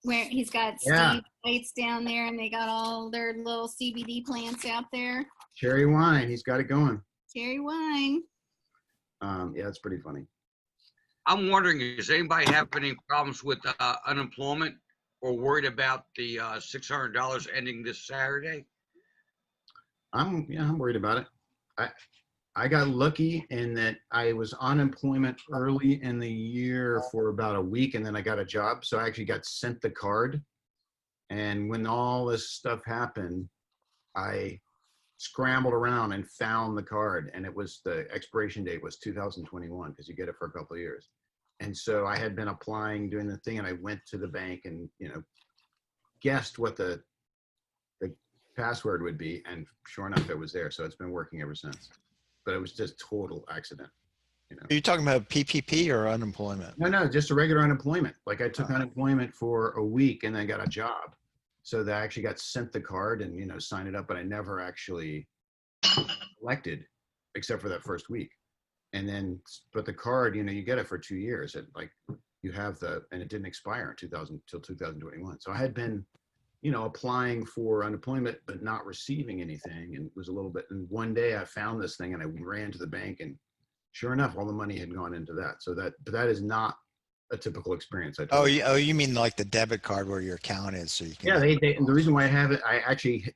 where he's got Yeah. Steve lights down there and they got all their little CBD plants out there? Cherry wine. He's got it going. Cherry wine. Yeah, it's pretty funny. I'm wondering, does anybody have any problems with unemployment or worried about the $600 ending this Saturday? I'm worried about it. I got lucky in that I was on unemployment early in the year for about a week, and then I got a job. So I actually got sent the card. And when all this stuff happened, I scrambled around and found the card, and it was the expiration date was 2021 because you get it for a couple of years. And so I had been applying, doing the thing, and I went to the bank and guessed what the password would be, and sure enough, it was there. So it's been working ever since. But it was just total accident. Are you talking about PPP or unemployment? No, just a regular unemployment. Like I took unemployment for a week and then got a job. So that I actually got sent the card and, signed it up, but I never actually elected except for that first week. And then, but the card, you get it for 2 years. You have and it didn't expire till 2021. So I had been, applying for unemployment, but not receiving anything. And it was a little bit, and one day I found this thing and I ran to the bank, and sure enough, all the money had gone into that. So but that is not a typical experience. You mean like the debit card where your account is, so you can. Yeah, and the reason why I have it,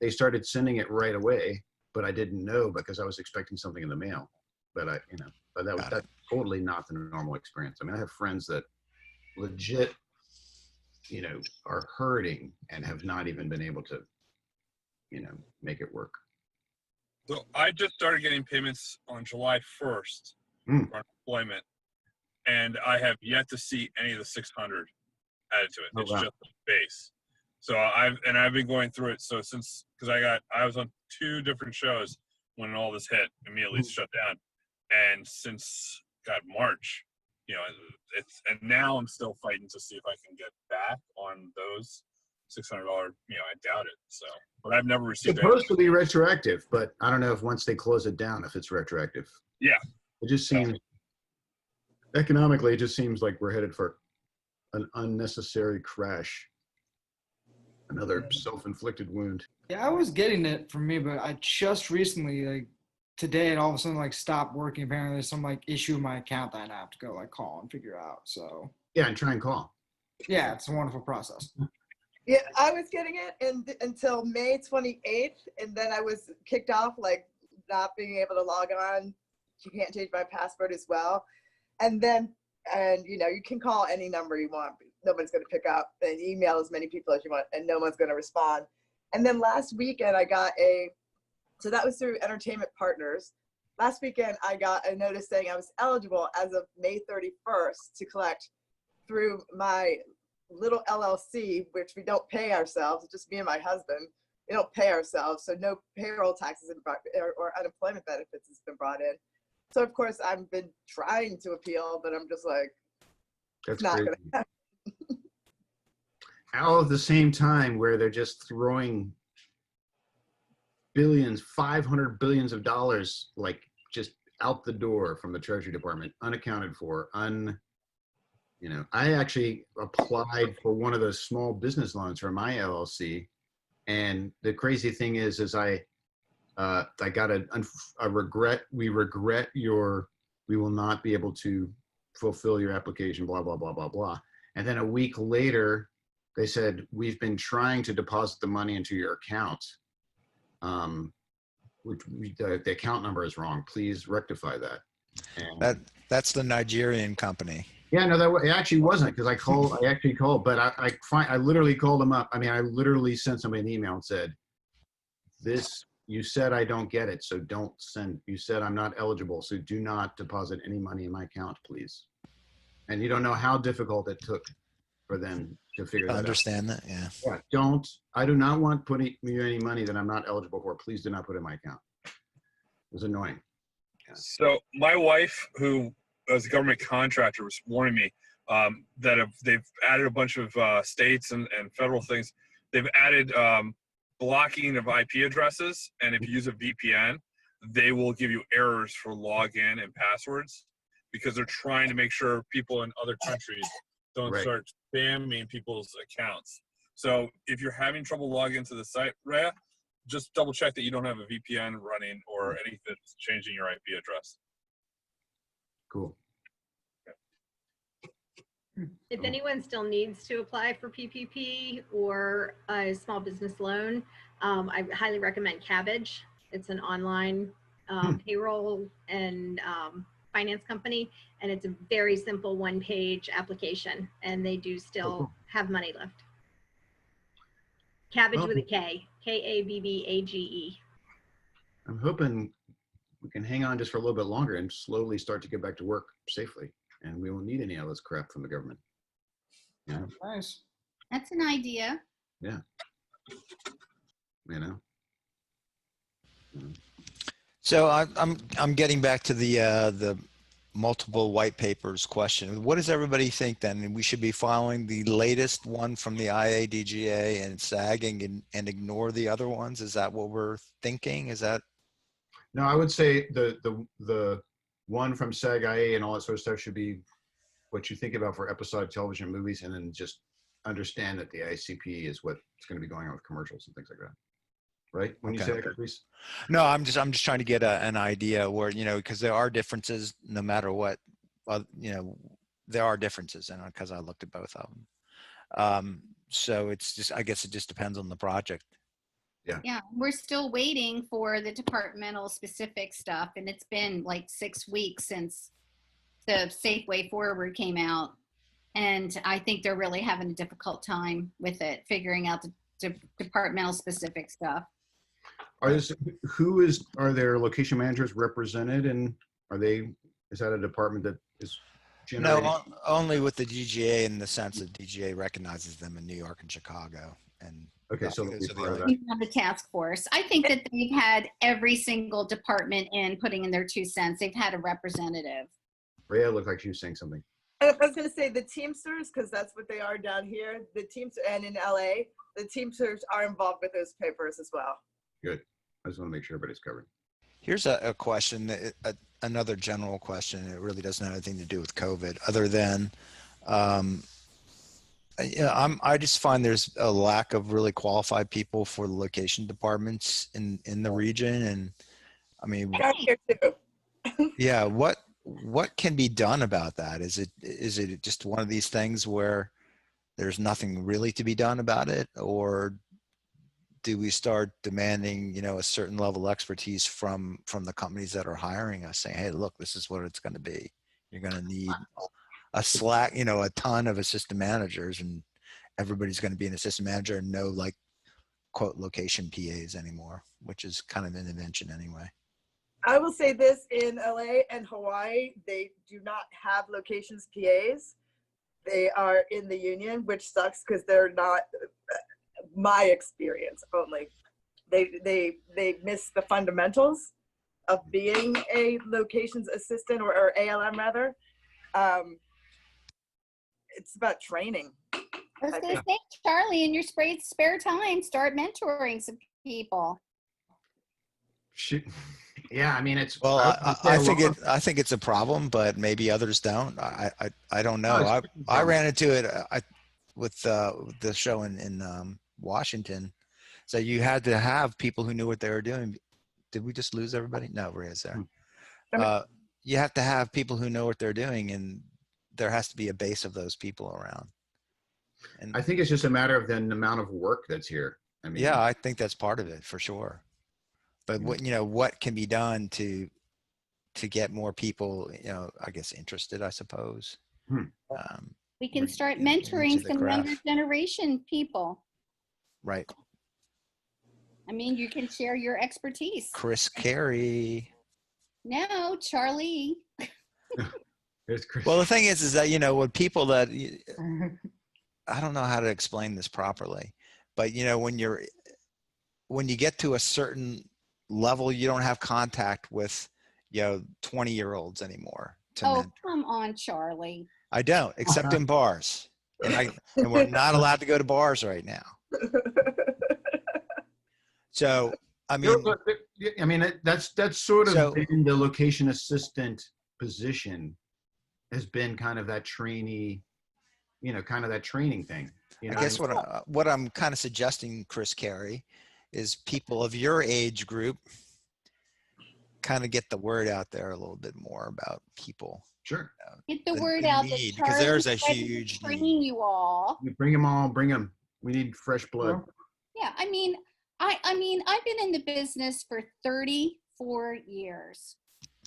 they started sending it right away, but I didn't know because I was expecting something in the mail. But that's totally not the normal experience. I mean, I have friends that legit, are hurting and have not even been able to, make it work. So I just started getting payments on July 1st for unemployment, and I have yet to see any of the 600 added to it. It's just the base. So I've been going through it. So because I was on 2 different shows when all this hit, immediately shut down, and since March, and now I'm still fighting to see if I can get back on those $600. I doubt it. So, but I've never received. It's supposed to be retroactive, but I don't know if once they close it down, if it's retroactive. Yeah. It just seems economically, it just seems like we're headed for an unnecessary crash. Another self-inflicted wound. Yeah, I was getting it from me, but I just recently, today, it all of a sudden stopped working. Apparently there's some issue with my account that I have to go call and figure out. So yeah, and try and call. Yeah, it's a wonderful process. Yeah, I was getting it until May 28th, and then I was kicked off not being able to log on. You can't change my password as well. And you can call any number you want. Nobody's going to pick up, and email as many people as you want, and no one's going to respond. And then last weekend I got so that was through Entertainment Partners. Last weekend, I got a notice saying I was eligible as of May 31st to collect through my little LLC, which we don't pay ourselves. It's just me and my husband. We don't pay ourselves, so no payroll taxes or unemployment benefits has been brought in. So of course, I've been trying to appeal, but I'm just it's not going to happen. All at the same time where they're just throwing billions, 500 billions of dollars, just out the door from the Treasury Department, unaccounted for, I actually applied for one of those small business loans for my LLC. And the crazy thing is I got a regret. We will not be able to fulfill your application, blah, blah, blah, blah, blah. And then a week later, they said, we've been trying to deposit the money into your account. The account number is wrong. Please rectify that. And that's the Nigerian company. Yeah, no, it actually wasn't, because I actually called, but I literally called them up. I mean, I literally sent somebody an email and said, you said I don't get it, so don't send. You said I'm not eligible, so do not deposit any money in my account, please. And you don't know how difficult it took for them to figure that out. Understand that, yeah. Yeah, I do not want putting you any money that I'm not eligible for. Please do not put in my account. It was annoying. Yeah. So my wife, who as a government contractor, was warning me that they've added a bunch of states and federal things. They've added blocking of IP addresses, and if you use a VPN, they will give you errors for login and passwords because they're trying to make sure people in other countries don't start spamming people's accounts. So if you're having trouble logging into the site, Rhea, just double check that you don't have a VPN running or anything that's changing your IP address. Cool. If anyone still needs to apply for PPP or a small business loan, I highly recommend Cabbage. It's an online payroll and finance company, and it's a very simple one-page application, and they do still have money left. Cabbage with a K, Kabbage. I'm hoping we can hang on just for a little bit longer and slowly start to get back to work safely, and we won't need any of this crap from the government. Yeah. Nice. That's an idea. Yeah. You know. So I'm getting back to the multiple white papers question. What does everybody think then? We should be following the latest one from the IADGA and SAG and ignore the other ones? Is that what we're thinking? Is that? No, I would say the one from SAG-IA and all that sort of stuff should be what you think about for episodic television movies, and then just understand that the ICP is what's going to be going on with commercials and things like that. Right? When you say that, Caprice? No, I'm just trying to get an idea where, because there are differences no matter what, there are differences, and because I looked at both of them. So it's just, I guess it just depends on the project. Yeah, we're still waiting for the departmental specific stuff, and it's been like 6 weeks since the Safe Way Forward came out, and I think they're really having a difficult time with it, figuring out the departmental specific stuff. Are their location managers represented, and is that a department that is generating? No, only with the DGA, in the sense that DGA recognizes them in New York and Chicago. And okay, so we have the task force. I think that they've had every single department in putting in their 2 cents. They've had a representative. Rhea looked like she was saying something. I was going to say the Teamsters, because that's what they are down here. The Teamsters, and in LA, the Teamsters are involved with those papers as well. Good. I just want to make sure everybody's covered. Here's a question, another general question. It really doesn't have anything to do with COVID, other than I just find there's a lack of really qualified people for the location departments in the region, and I mean, yeah, what can be done about that? Is it just one of these things where there's nothing really to be done about it, or do we start demanding, a certain level of expertise from the companies that are hiring us, saying, hey, look, this is what it's going to be. You're going to need a ton of assistant managers, and everybody's going to be an assistant manager and no, like, quote, location PAs anymore, which is kind of an invention anyway. I will say this, in LA and Hawaii, they do not have locations PAs. They are in the union, which sucks because they're not, my experience only. They miss the fundamentals of being a locations assistant or ALM rather. It's about training. I was going to say, Charlie, in your spare time, start mentoring some people. Yeah, I mean, it's. Well, I think it's a problem, but maybe others don't. I don't know. I ran into it with the show in Washington. So you had to have people who knew what they were doing. Did we just lose everybody? No, Rhea's there. You have to have people who know what they're doing, and there has to be a base of those people around. And I think it's just a matter of the amount of work that's here. I mean, yeah, I think that's part of it for sure. But what can be done to get more people, I guess, interested, I suppose. We can start mentoring some younger generation people. Right. I mean, you can share your expertise. Chris Carey. No, Charlie. Well, the thing is that, when people that, I don't know how to explain this properly, but when you get to a certain level, you don't have contact with 20-year-olds anymore. Come on, Charlie. I don't, except in bars, and we're not allowed to go to bars right now. So I mean, that's sort of been the location assistant position, has been kind of that trainee, kind of that training thing. I guess what I'm kind of suggesting, Chris Carey, is people of your age group kind of get the word out there a little bit more about people. Sure. Get the word out that because there's a Charlie's ready to huge train need. you all. You bring them all, bring them. We need fresh blood. Yeah, I mean, I've been in the business for 34 years.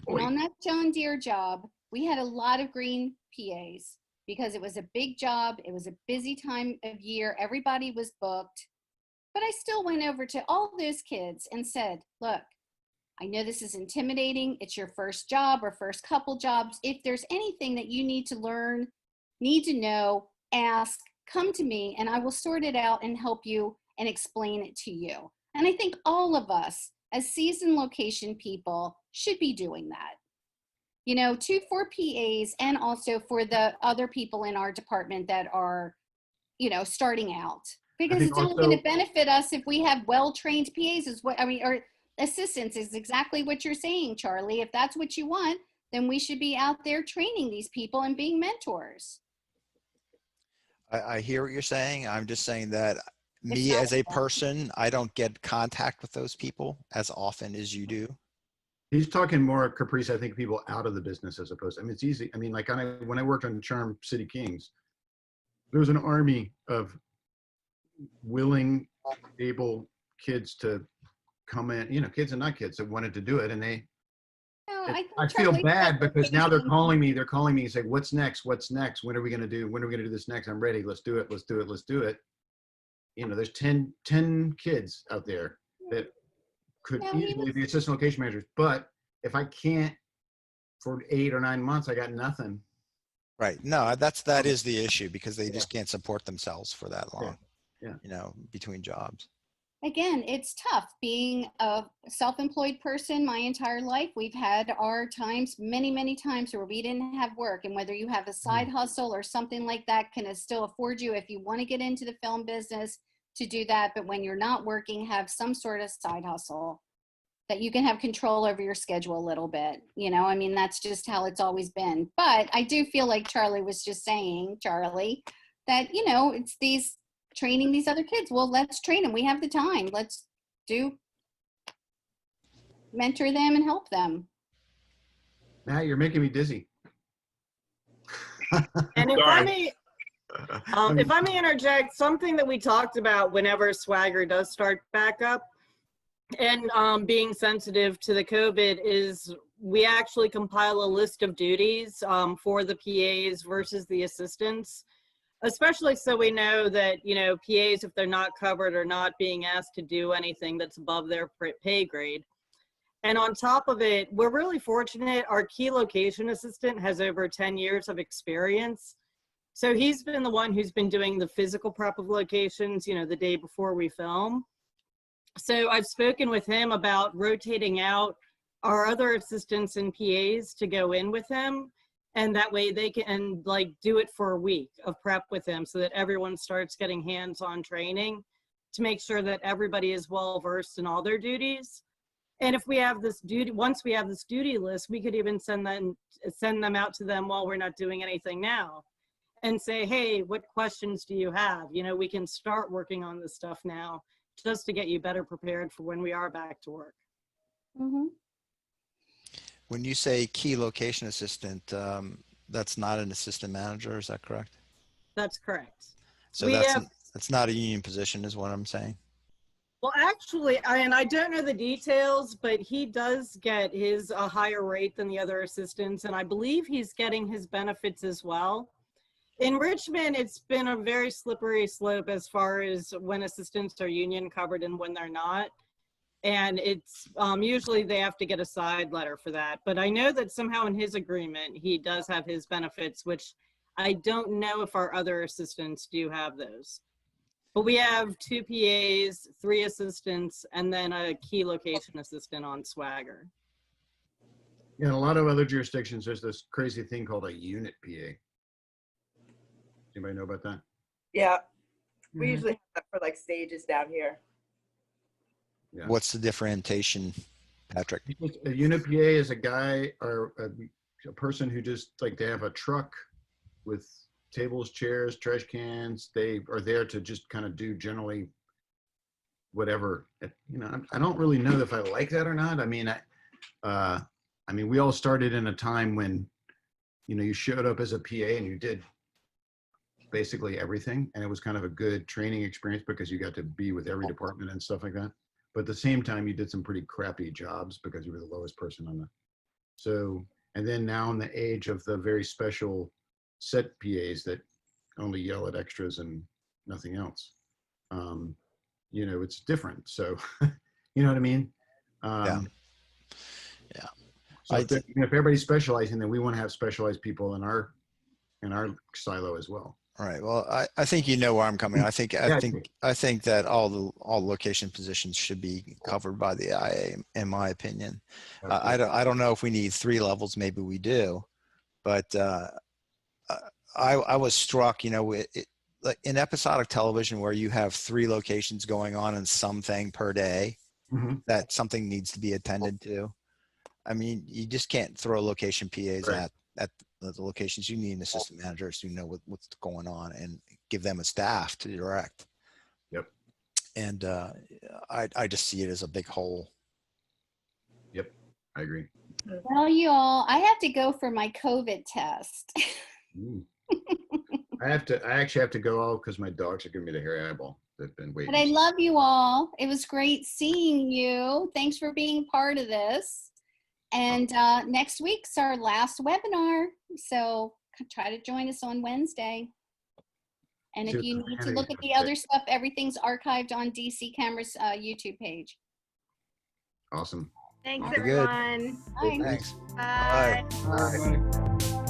And on that John Deere job, we had a lot of green PAs because it was a big job. It was a busy time of year. Everybody was booked. But I still went over to all those kids and said, look, I know this is intimidating. It's your first job or first couple jobs. If there's anything that you need to learn, need to know, ask, come to me, and I will sort it out and help you and explain it to you. And I think all of us as seasoned location people should be doing that. You know, for PAs and also for the other people in our department that are, you know, starting out. Because it's only going to benefit us if we have well-trained PAs is what, I mean, or assistants is exactly what you're saying, Charlie. If that's what you want, then we should be out there training these people and being mentors. I hear what you're saying. I'm just saying that me as a person, I don't get contact with those people as often as you do. He's talking more Caprice, I think, people out of the business as opposed to, I mean, it's easy. I mean, like when I worked on Charm City Kings, there was an army of willing, able kids to come in, you know, kids and not kids that wanted to do it. And I feel bad because now they're calling me and say, what's next? What's next? When are we going to do this next? I'm ready. Let's do it. Let's do it. Let's do it. You know, there's 10 kids out there that could easily be assistant location managers. But if I can't for 8 or 9 months, I got nothing. Right. No, that is the issue because they just can't support themselves for that long, you know, between jobs. Again, it's tough being a self-employed person my entire life. We've had our times, many times where we didn't have work, and whether you have a side hustle or something like that can still afford you if you want to get into the film business to do that. But when you're not working, have some sort of side hustle that you can have control over your schedule a little bit. You know, I mean, that's just how it's always been. But I do feel like Charlie was just saying, Charlie, that, you know, it's training these other kids. Well, let's train them. We have the time. Let's mentor them and help them. Matt, you're making me dizzy. And if I may interject, something that we talked about whenever Swagger does start back up and being sensitive to the COVID is we actually compile a list of duties for the PAs versus the assistants. Especially so we know that, you know, PAs, if they're not covered, are not being asked to do anything that's above their pay grade. And on top of it, we're really fortunate. Our key location assistant has over 10 years of experience. So he's been the one who's been doing the physical prep of locations, you know, the day before we film. So I've spoken with him about rotating out our other assistants and PAs to go in with him. And that way they can like do it for a week of prep with him so that everyone starts getting hands-on training to make sure that everybody is well versed in all their duties. And if we have this duty, once we have this duty list, we could even send them out to them while we're not doing anything now and say, hey, what questions do you have? You know, we can start working on this stuff now just to get you better prepared for when we are back to work. Mm-hmm. When you say key location assistant, that's not an assistant manager, is that correct? That's correct. So that's not a union position is what I'm saying? Well, actually, and I don't know the details, but he does get a higher rate than the other assistants, and I believe he's getting his benefits as well. In Richmond, it's been a very slippery slope as far as when assistants are union covered and when they're not. And it's usually they have to get a side letter for that. But I know that somehow in his agreement, he does have his benefits, which I don't know if our other assistants do have those. But we have 2 PAs, 3 assistants, and then a key location assistant on Swagger. Yeah, in a lot of other jurisdictions, there's this crazy thing called a unit PA. Anybody know about that? Yeah, we usually have that for like stages down here. Yeah. What's the differentiation, Patrick? A unit PA is a guy or a person who just like they have a truck with tables, chairs, trash cans. They are there to just kind of do generally whatever. You know, I don't really know if I like that or not. I mean, we all started in a time when, you know, you showed up as a PA and you did basically everything, and it was kind of a good training experience because you got to be with every department and stuff like that. But at the same time, you did some pretty crappy jobs because you were the lowest person on the. So, and then now in the age of the very special set PAs that only yell at extras and nothing else, you know, it's different. So, you know what I mean? Yeah. So if everybody's specializing, then we want to have specialized people in our silo as well. All right. Well, I think you know where I'm coming. I think that all location positions should be covered by the IA, in my opinion. I don't know if we need 3 levels. Maybe we do, but I was struck, you know, like in episodic television where you have 3 locations going on and something per day, that something needs to be attended to. I mean, you just can't throw location PAs at the locations. You need assistant managers who know what's going on and give them a staff to direct. Yep. And I just see it as a big hole. Yep, I agree. Well, you all, I have to go for my COVID test. I actually have to go all because my dogs are giving me the hairy eyeball. They've been waiting. But I love you all. It was great seeing you. Thanks for being part of this. And next week's our last webinar. So try to join us on Wednesday. And if you need to look at the other stuff, everything's archived on DC Camera's YouTube page. Awesome. Thanks, Very good. everyone. Bye. Thanks. Bye. Bye.